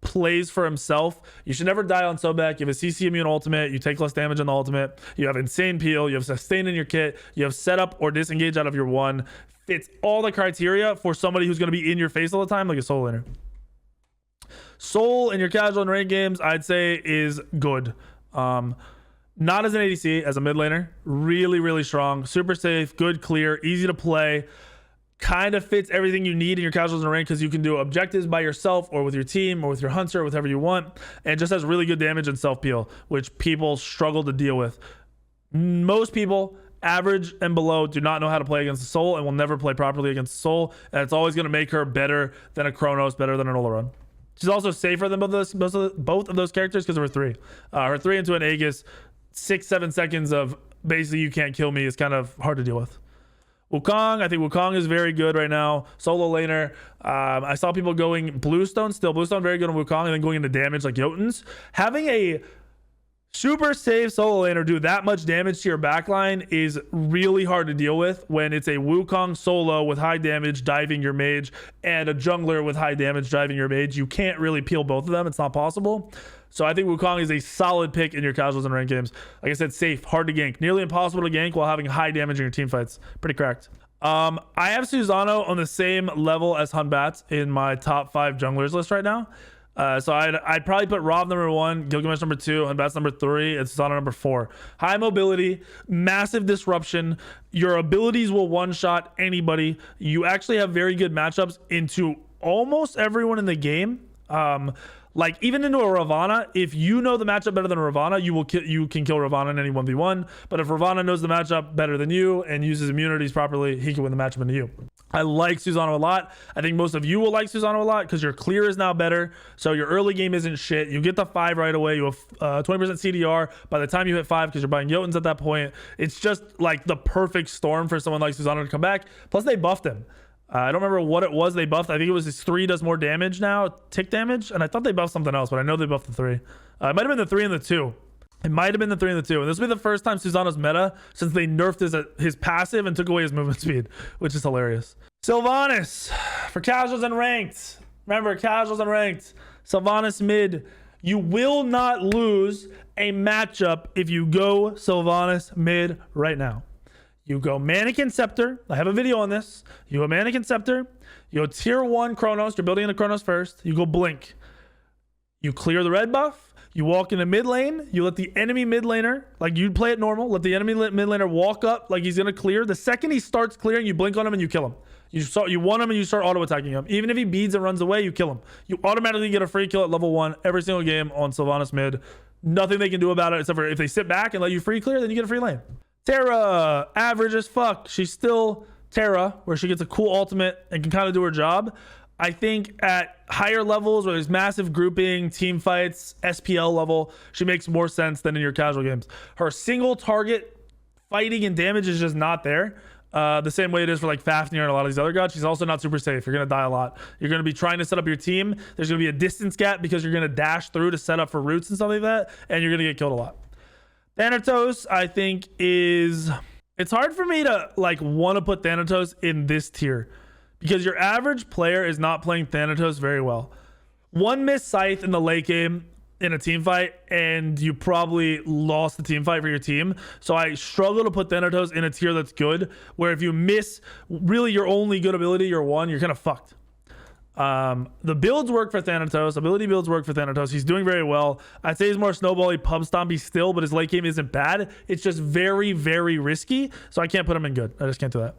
plays for himself, you should never die on Sobek. You have a CC immune ultimate. You take less damage on the ultimate. You have insane peel. You have sustain in your kit. You have setup or disengage out of your 1. Fits all the criteria for somebody who's going to be in your face all the time like a solo laner. Soul in your casual and ranked games, I'd say is good. Not as an ADC, as a mid laner. Really, really strong. Super safe, good, clear, easy to play. Kind of fits everything you need in your casuals and ranked because you can do objectives by yourself or with your team or with your hunter or with whatever you want. And just has really good damage and self-peel, which people struggle to deal with. Most people, average and below, do not know how to play against the Soul and will never play properly against the Soul. And it's always going to make her better than a Chronos, better than an Oleron. She's also safer than both of those characters because of her 3. Her 3 into an Aegis, 6-7 seconds of basically you can't kill me is kind of hard to deal with. Wukong, I think Wukong is very good right now. Solo laner. I saw people going Bluestone still. Bluestone very good on Wukong and then going into damage like Jotuns. Having a super safe solo laner do that much damage to your backline is really hard to deal with when it's a Wukong solo with high damage diving your mage and a jungler with high damage diving your mage. You can't really peel both of them. It's not possible. So I think Wukong is a solid pick in your casuals and ranked games. Like I said, safe, hard to gank, nearly impossible to gank while having high damage in your team fights. Pretty cracked. I have Susano on the same level as Hunbat in my top 5 junglers list right now. So I'd probably put Rob number 1, Gilgamesh number 2, Hunbat's number 3, and Susano number 4. High mobility, massive disruption. Your abilities will one-shot anybody. You actually have very good matchups into almost everyone in the game. Like even into a Ravana, if you know the matchup better than Ravana, you can kill Ravana in any 1v1. But if Ravana knows the matchup better than you and uses immunities properly, he can win the matchup into you. I like Susano a lot. I think most of you will like Susano a lot because your clear is now better. So your early game isn't shit. You get the 5 right away. You have 20% CDR by the time you hit 5 because you're buying Jotuns at that point. It's just like the perfect storm for someone like Susano to come back. Plus they buffed him. I don't remember what it was they buffed. I think it was his 3 does more damage now, tick damage. And I thought they buffed something else, but I know they buffed the 3. It might have been the 3 and the 2. It might have been the 3 and the 2. And this will be the first time Susano's meta since they nerfed his passive and took away his movement speed, which is hilarious. Sylvanas for casuals and ranked. Remember, casuals and ranked. Sylvanas mid. You will not lose a matchup if you go Sylvanas mid right now. You go Mannequin Scepter. I have a video on this. You go Mannequin Scepter. You go tier 1 Chronos. You're building into Chronos first. You go Blink. You clear the red buff. You walk into mid lane. You let the enemy mid laner, like you'd play it normal, let the enemy mid laner walk up like he's going to clear. The second he starts clearing, you blink on him and you kill him. You want him and you start auto attacking him. Even if he beads and runs away, you kill him. You automatically get a free kill at level 1 every single game on Sylvanas mid. Nothing they can do about it except for if they sit back and let you free clear, then you get a free lane. Terra, average as fuck. She's still Terra, where she gets a cool ultimate and can kind of do her job. I think at higher levels where there's massive grouping, team fights, SPL level, she makes more sense than in your casual games. Her single target fighting and damage is just not there. The same way it is for like Fafnir and a lot of these other gods. She's also not super safe. You're going to die a lot. You're going to be trying to set up your team. There's going to be a distance gap because you're going to dash through to set up for roots and stuff like that. And you're going to get killed a lot. Thanatos, I think it's hard for me to like want to put Thanatos in this tier because your average player is not playing Thanatos very well. One missed Scythe in the late game in a team fight and you probably lost the team fight for your team. So I struggle to put Thanatos in a tier that's good, where if you miss really your only good ability, your 1, you're kind of fucked. The builds work for Thanatos. Ability builds work for Thanatos. He's doing very well. I'd say he's more snowbally, pub stompy still, but his late game isn't bad. It's just very, very risky. So I can't put him in good. I just can't do that.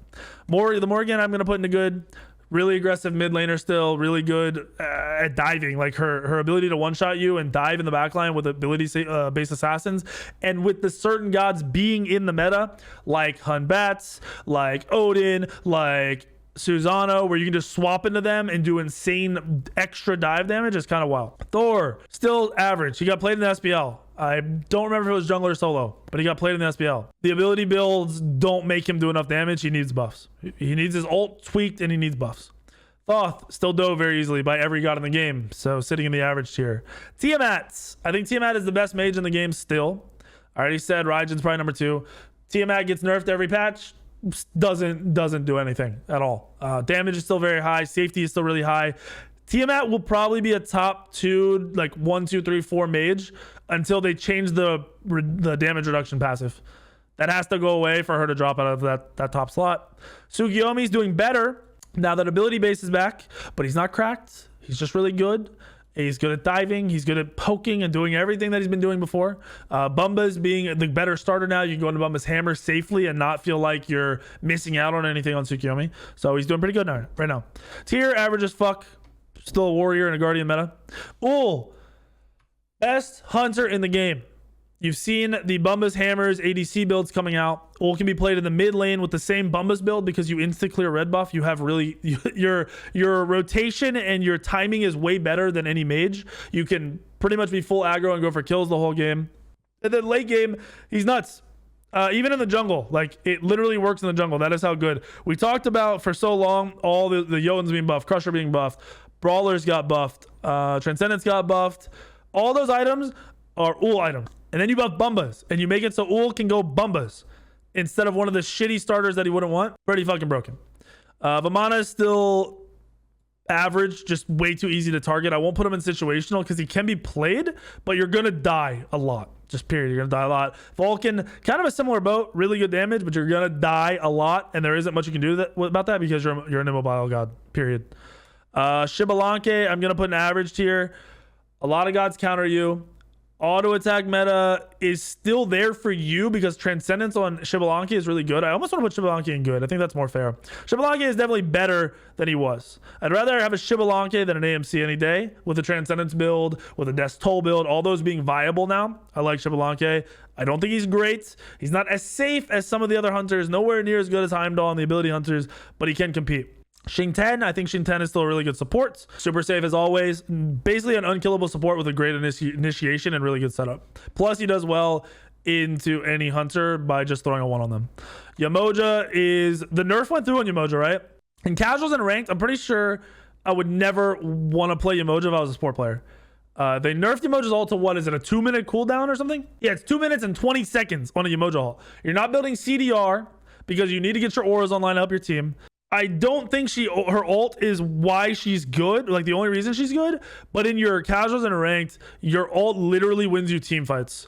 The Morgan I'm going to put into good. Really aggressive mid laner still. Really good at diving. Like her ability to one-shot you and dive in the backline with ability-based assassins. And with the certain gods being in the meta, like Hunbats, like Odin, like Susano, where you can just swap into them and do insane extra dive damage, is kind of wild. Thor, still average. He got played in the SPL. I don't remember if it was jungler or solo, but he got played in the SPL. The ability builds don't make him do enough damage. He needs buffs. He needs his ult tweaked and he needs buffs. Thoth, still dove very easily by every god in the game, so sitting in the average tier. Tiamat, I think Tiamat is the best mage in the game still. I already said Raijin's probably number 2. Tiamat gets nerfed every patch. Doesn't do anything at all. Damage is still very high. Safety is still really high. Tiamat will probably be a top 2, like 1, 2, 3, 4 mage until they change the damage reduction passive. That has to go away for her to drop out of that top slot. Tsukiyomi's doing better now that ability base is back, but he's not cracked. He's just really good. He's good at diving. He's good at poking and doing everything that he's been doing before. Bumba's being the better starter now. You can go into Bumba's hammer safely and not feel like you're missing out on anything on Tsukiyomi. So he's doing pretty good now, right now. Tier, average as fuck. Still a warrior and a guardian meta. Ul, best hunter in the game. You've seen the Bumba's hammers ADC builds coming out. Ul can be played in the mid lane with the same Bumba's build because you insta clear red buff. You have really your rotation and your timing is way better than any mage. You can pretty much be full aggro and go for kills the whole game. And then late game, he's nuts. Even in the jungle, like it literally works in the jungle. That is how good. We talked about for so long all the Jotuns being buffed, Crusher being buffed, Brawlers got buffed, Transcendence got buffed. All those items are Ul items. And then you buff Bumbas and you make it so Ul can go Bumbas instead of one of the shitty starters that he wouldn't want. Pretty fucking broken. Vamana is still average, just way too easy to target. I won't put him in situational because he can be played, but you're gonna die a lot. Just period. You're gonna die a lot. Vulcan, kind of a similar boat, really good damage, but you're gonna die a lot, and there isn't much you can do about that because you're an immobile god. Period. Shibalanke, I'm gonna put an average tier. A lot of gods counter you. Auto attack meta is still there for you because Transcendence on Shibalanke is really good. I almost want to put Shibalanke in good. I think that's more fair. Shibalanke is definitely better than he was. I'd rather have a Shibalanke than an AMC any day with a Transcendence build, with a Death Toll build, all those being viable now. I like Shibalanke. I don't think he's great. He's not as safe as some of the other hunters, nowhere near as good as Heimdall and the ability hunters, but he can compete. Xingtian, I think Xingtian is still a really good support. Super safe as always. Basically an unkillable support with a great initiation and really good setup. Plus he does well into any hunter by just throwing a 1 on them. Yamoja is... The nerf went through on Yamoja, right? In casuals and ranked, I'm pretty sure I would never want to play Yamoja if I was a support player. They nerfed Yamoja's ult to what? Is it a 2-minute cooldown or something? Yeah, it's 2 minutes and 20 seconds on a Yamoja ult. You're not building CDR because you need to get your auras online to help your team. I don't think her ult is why she's good, like the only reason she's good, but in your casuals and ranked, your ult literally wins you team fights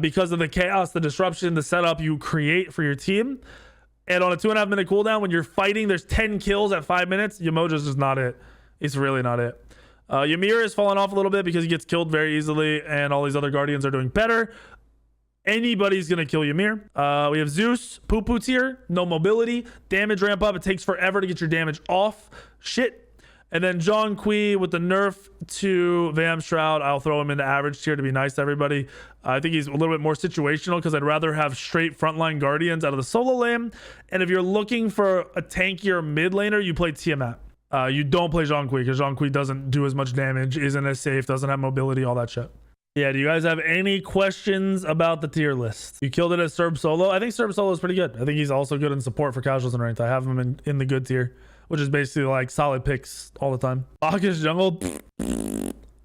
because of the chaos, the disruption, the setup you create for your team. And on a 2.5 minute cooldown, when you're fighting, there's 10 kills at 5 minutes. Yamoja's just not it. It's really not it. Ymir is falling off a little bit because he gets killed very easily and all these other guardians are doing better. Anybody's gonna kill Ymir. We have Zeus, poo-poo tier, no mobility, damage ramp up. It takes forever to get your damage off. Shit. And then John Kui with the nerf to Vam Shroud. I'll throw him into average tier to be nice to everybody. I think he's a little bit more situational because I'd rather have straight frontline guardians out of the solo lane. And if you're looking for a tankier mid laner, you play Tiamat. You don't play John Kui because John Kui doesn't do as much damage, isn't as safe, doesn't have mobility, all that shit. Yeah, do you guys have any questions about the tier list? You killed it as Serb Solo. I think Serb Solo is pretty good. I think he's also good in support for casuals and ranked. I have him in the good tier, which is basically like solid picks all the time. Bacchus jungle.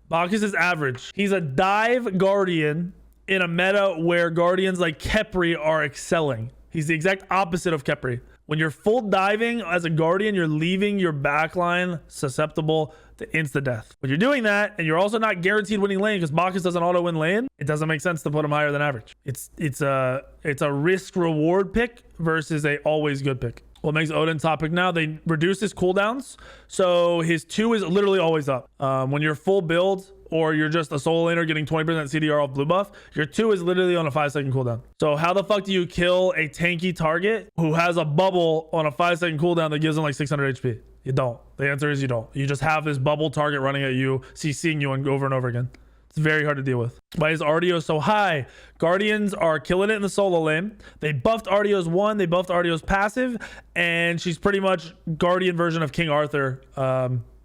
Bacchus is average. He's a dive guardian in a meta where guardians like Khepri are excelling. He's the exact opposite of Khepri. When you're full diving as a guardian, you're leaving your backline susceptible to insta-death. When you're doing that, and you're also not guaranteed winning lane because Bacchus doesn't auto-win lane, it doesn't make sense to put him higher than average. It's a risk-reward pick versus a always good pick. What makes Odin top pick now? They reduced his cooldowns, so his 2 is literally always up. When you're full build, or you're just a solo laner getting 20% CDR off blue buff, your 2 is literally on a 5-second cooldown. So how the fuck do you kill a tanky target who has a bubble on a 5-second cooldown that gives them like 600 HP? You don't. The answer is you don't. You just have this bubble target running at you, CCing you over and over again. It's very hard to deal with. Why is Ardeo so high? Guardians are killing it in the solo lane. They buffed Ardio's 1, they buffed Ardio's passive, and she's pretty much Guardian version of King Arthur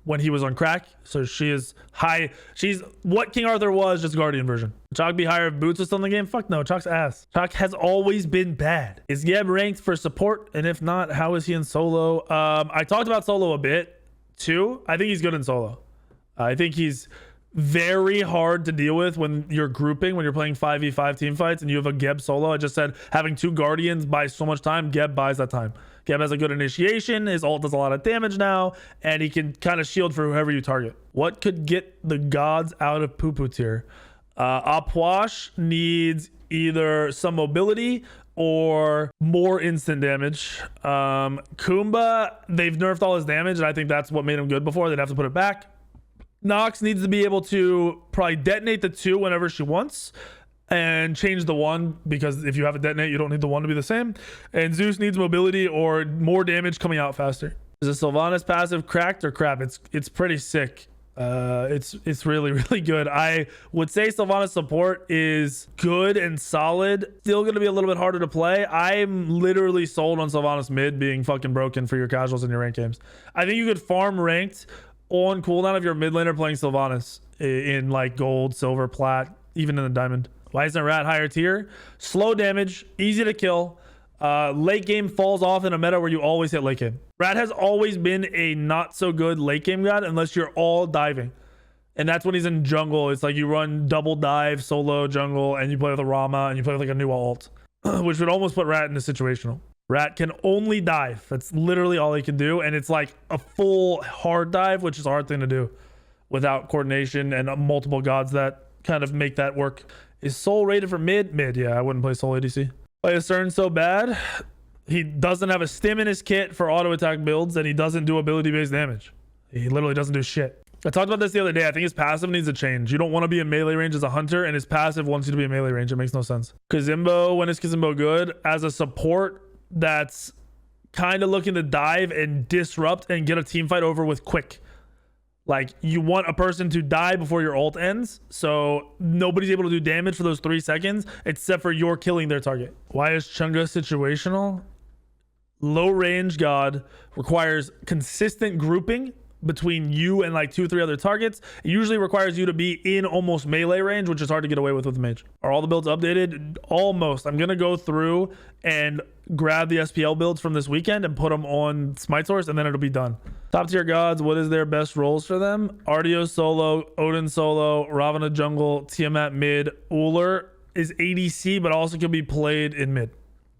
when he was on crack. So she is high. She's what King Arthur was, just Guardian version. Chalk be higher if Boots is still in the game? Fuck no, Chalk's ass. Chalk has always been bad. Is Geb ranked for support? And if not, how is he in solo? I talked about solo a bit too. I think he's good in solo. I think he's very hard to deal with when you're grouping, when you're playing 5v5 team fights and you have a Geb solo. I just said having 2 guardians buys so much time. Geb buys that time. Geb has a good initiation. His ult does a lot of damage now, and he can kind of shield for whoever you target. What could get the gods out of poo-poo tier? Apwash needs either some mobility or more instant damage. Kumba, they've nerfed all his damage, and I think that's what made him good before. They'd have to put it back. Nox needs to be able to probably detonate the 2 whenever she wants and change the 1, because if you have a detonate, you don't need the 1 to be the same. And Zeus needs mobility or more damage coming out faster. Is a Sylvanas passive cracked or crap? It's pretty sick. It's really, really good. I would say Sylvanas support is good and solid. Still going to be a little bit harder to play. I'm literally sold on Sylvanas mid being fucking broken for your casuals in your ranked games. I think you could farm ranked on cooldown if you're a mid laner playing Sylvanas in like gold, silver, plat, even in the diamond. Why isn't Rat higher tier? Slow damage, easy to kill. Late game falls off in a meta where you always hit late game. Rat has always been a not so good late game god unless you're all diving. And that's when he's in jungle. It's like you run double dive, solo jungle, and you play with a Rama, and you play with like a new ult, which would almost put Rat in a situational. Rat can only dive. That's literally all he can do. And it's like a full hard dive, which is a hard thing to do without coordination and multiple gods that kind of make that work. Is Soul rated for mid? Mid, yeah. I wouldn't play Soul ADC. Why is CERN so bad? He doesn't have a stim in his kit for auto attack builds, and he doesn't do ability based damage. He literally doesn't do shit. I talked about this the other day. I think his passive needs a change. You don't want to be in melee range as a hunter, and his passive wants you to be in melee range. It makes no sense. Kazimbo, when is Kazimbo good? As a support that's kind of looking to dive and disrupt and get a team fight over with quick. Like, you want a person to die before your ult ends, so nobody's able to do damage for those 3 seconds except for you're killing their target. Why is Chunga situational? Low range god requires consistent grouping between you and like 2 or 3 other targets. It usually requires you to be in almost melee range, which is hard to get away with mage. Are all the builds updated? Almost. I'm gonna go through and grab the SPL builds from this weekend and put them on Smite source, and then it'll be done. Top tier gods, what is their best roles for them? Artio solo, Odin solo, Ravana jungle, Tiamat mid. Uller is ADC, but also can be played in mid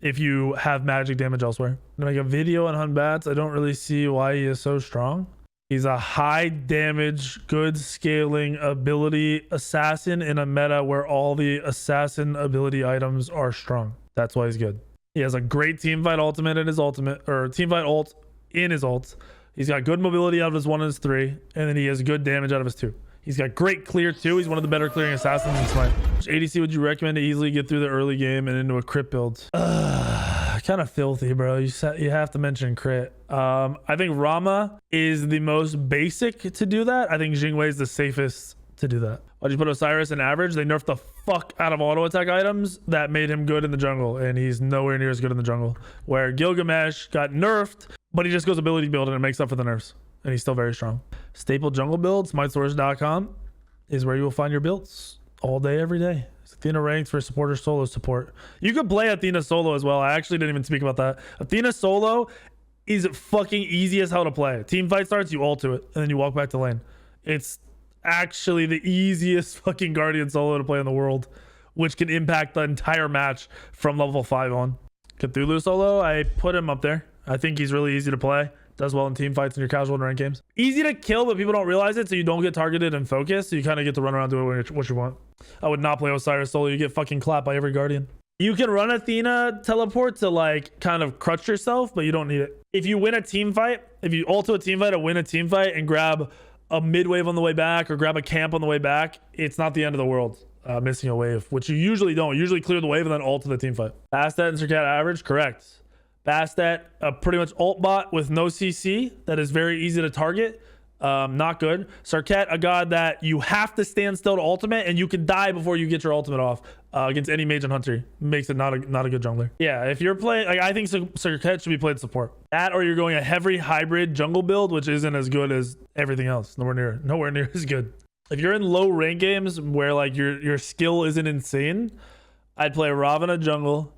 if you have magic damage elsewhere. I'm gonna make a video on Hun Bats. I don't really see why he is so strong. He's a high damage, good scaling ability assassin in a meta where all the assassin ability items are strong. That's why he's good. He has a great teamfight ultimate in his ultimate, or teamfight ult in his ult. He's got good mobility out of his 1 and his 3, and then he has good damage out of his 2. He's got great clear too. He's one of the better clearing assassins in Smite. Which ADC would you recommend to easily get through the early game and into a crit build? Kind of filthy, bro. You have to mention crit. I think Rama is the most basic to do that. I think Jingwei is the safest to do that. Why'd you put Osiris in average? They nerfed the fuck out of auto attack items that made him good in the jungle, and he's nowhere near as good in the jungle. Where Gilgamesh got nerfed, but he just goes ability build and it makes up for the nerfs, and he's still very strong. Staple jungle build, smitesource.com is where you will find your builds all day, every day. Athena ranked for supporter solo support. You could play Athena solo as well. I actually didn't even speak about that. Athena solo is fucking easy as hell to play. Team fight starts, you ult to it, and then you walk back to lane. It's actually the easiest fucking Guardian solo to play in the world, which can impact the entire match from level 5 on. Cthulhu solo, I put him up there. I think he's really easy to play. Does well in team fights and your casual and ranked games. Easy to kill, but people don't realize it, so you don't get targeted and focused. So you kind of get to run around doing what you want. I would not play Osiris solo. You get fucking clapped by every Guardian. You can run Athena teleport to like kind of crutch yourself, but you don't need it. If you win a team fight, if you ult to a team fight or win a team fight and grab a mid wave on the way back or grab a camp on the way back, it's not the end of the world. Missing a wave, which you usually don't. You usually clear the wave and then ult to the team fight. Bastet and Circat average, correct. Bastet, a pretty much ult bot with no CC that is very easy to target. Not good. Circat, a god that you have to stand still to ultimate, and you can die before you get your ultimate off against any mage and hunter. Makes it not a good jungler. Yeah, if you're playing, like, I think Circat should be played support. That, or you're going a heavy hybrid jungle build, which isn't as good as everything else. Nowhere near as good. If you're in low rank games where like your skill isn't insane, I'd play Ravana jungle.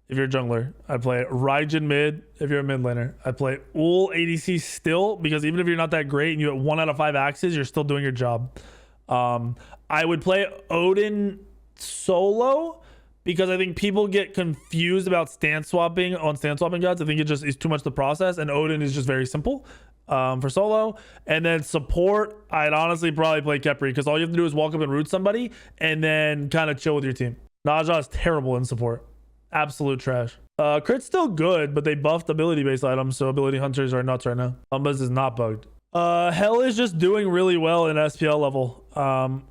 If you're a jungler, I'd play Raijin mid. If you're a mid laner, I'd play Ul ADC still, because even if you're not that great and you have 1 out of 5 axes, you're still doing your job. I would play Odin solo, because I think people get confused about stance swapping on stance swapping gods. I think it just is too much to process, and Odin is just very simple for solo. And then support, I'd honestly probably play Khepri, because all you have to do is walk up and root somebody and then kind of chill with your team. Naja is terrible in support. Absolute trash. Crit's still good, but they buffed ability based items, so ability hunters are nuts right now. Umbuz is not bugged. Hell is just doing really well in SPL level,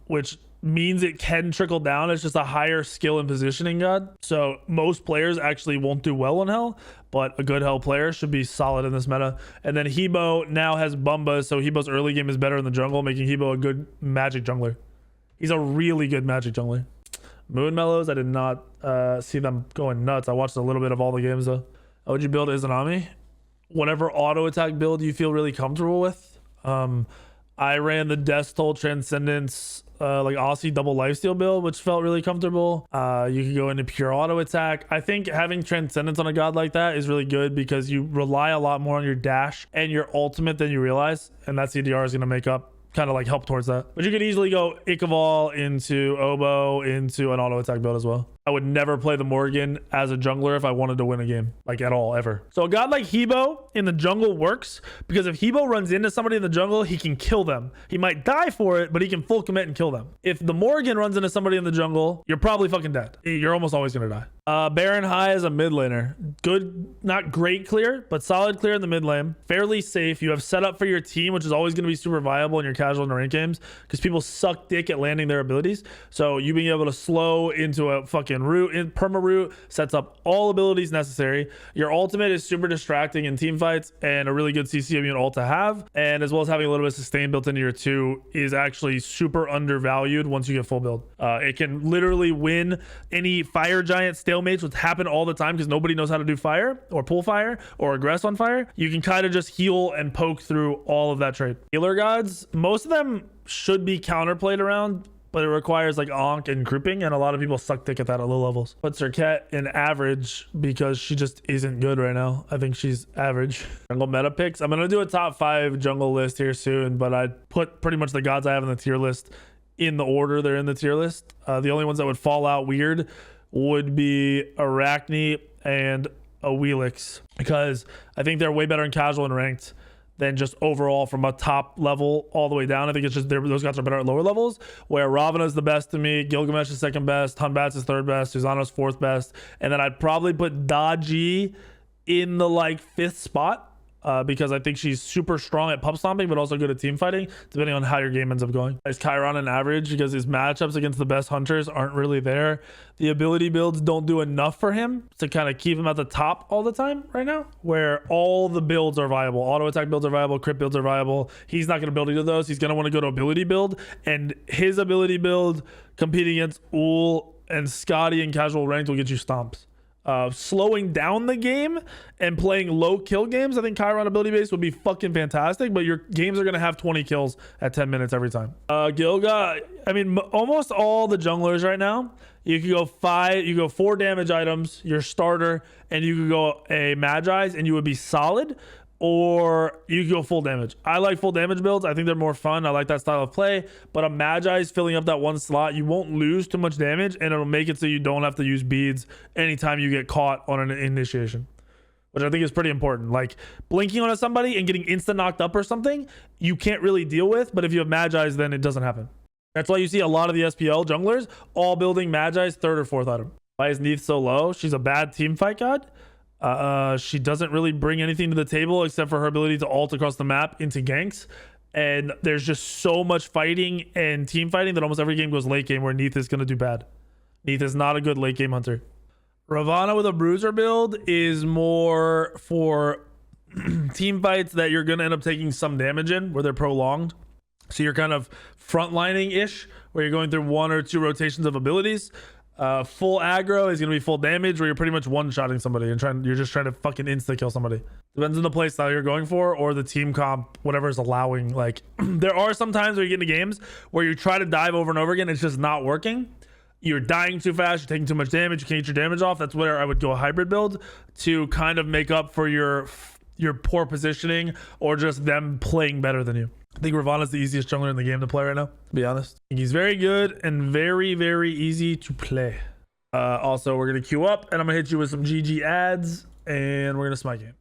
which means it can trickle down. It's just a higher skill and positioning god. So most players actually won't do well on Hell, but a good Hell player should be solid in this meta. And then Hebo now has Bumba, so Hebo's early game is better in the jungle, making Hebo a good magic jungler. He's a really good magic jungler. Moon Mellows, I did not see them going nuts. I watched a little bit of all the games though. How would you build Izanami? Whatever auto attack build you feel really comfortable with. I ran the Death Toll Transcendence like Aussie double lifesteal build, which felt really comfortable. You could go into pure auto attack. I think having Transcendence on a god like that is really good because you rely a lot more on your dash and your ultimate than you realize, and that CDR is going to make up, kind of like help towards that. But you could easily go Ichabod into Oboe into an auto attack build as well. I would never play the Morgan as a jungler if I wanted to win a game, like at all, ever. So a god like Hebo in the jungle works because if Hebo runs into somebody in the jungle, he can kill them. He might die for it, but he can full commit and kill them. If the Morgan runs into somebody in the jungle, you're probably fucking dead. You're almost always gonna die. Baron High is a mid laner. Good, not great clear, but solid clear in the mid lane. Fairly safe. You have setup for your team, which is always gonna be super viable in your casual and rank games because people suck dick at landing their abilities. So you being able to slow into a fucking root in perma root sets up all abilities necessary. Your ultimate is super distracting in team fights and a really good CC immune ult to have, and as well as having a little bit of sustain built into your 2 is actually super undervalued once you get full build. It can literally win any fire giant stalemates, which happen all the time because nobody knows how to do fire or pull fire or aggress on fire. You can kind of just heal and poke through all of that trade. Healer gods, most of them should be counterplayed around, but it requires like Ankh and grouping, and a lot of people suck dick at that at low levels. Put Serket in average because she just isn't good right now. I think she's average. Jungle meta picks. I'm gonna do a top 5 jungle list here soon, but I'd put pretty much the gods I have in the tier list in the order they're in the tier list. The only ones that would fall out weird would be Arachne and a Wheelix, because I think they're way better in casual and ranked than just overall from a top level all the way down. I think it's just those guys are better at lower levels, where Ravana is the best to me, Gilgamesh is second best, Hunbat's is third best, Susanna's fourth best, and then I'd probably put Daji in the like 5th spot because I think she's super strong at pub stomping, but also good at team fighting, depending on how your game ends up going. Is Chiron an average because his matchups against the best hunters aren't really there. The ability builds don't do enough for him to kind of keep him at the top all the time right now, where all the builds are viable. Auto attack builds are viable, crit builds are viable. He's not going to build either of those. He's going to want to go to ability build, and his ability build competing against Ul and Scotty in casual ranked will get you stomps. Slowing down the game and playing low kill games, I think Chiron ability base would be fucking fantastic, but your games are going to have 20 kills at 10 minutes every time. Gilga, I mean, almost all the junglers right now, you could go 4 damage items, your starter, and you could go a Magi's and you would be solid, or you could go full damage. I like full damage builds. I think they're more fun. I like that style of play, but a Magi's filling up that one slot, you won't lose too much damage, and it'll make it so you don't have to use beads anytime you get caught on an initiation, which I think is pretty important. Like blinking on somebody and getting instant knocked up or something, you can't really deal with, but if you have Magi's, then it doesn't happen. That's why you see a lot of the SPL junglers all building Magi's 3rd or 4th item. Why is Neith so low? She's a bad team fight god. She doesn't really bring anything to the table except for her ability to ult across the map into ganks, and there's just so much fighting and team fighting that almost every game goes late game where Neith is going to do bad. Neith is not a good late game hunter. Ravana with a bruiser build is more for team fights that you're going to end up taking some damage in, where they're prolonged. So you're kind of frontlining ish, where you're going through 1 or 2 rotations of abilities. Full aggro is going to be full damage, where you're pretty much one-shotting somebody and you're just trying to fucking insta-kill somebody. Depends on the play style you're going for or the team comp, whatever is allowing. Like, there are some times where you get into games where you try to dive over and over again, it's just not working. You're dying too fast, you're taking too much damage, you can't get your damage off. That's where I would go a hybrid build to kind of make up for your poor positioning or just them playing better than you. I think Ravana's the easiest jungler in the game to play right now, to be honest. I think he's very good and very, very easy to play. Also, we're going to queue up and I'm going to hit you with some GG ads and we're going to Smite game.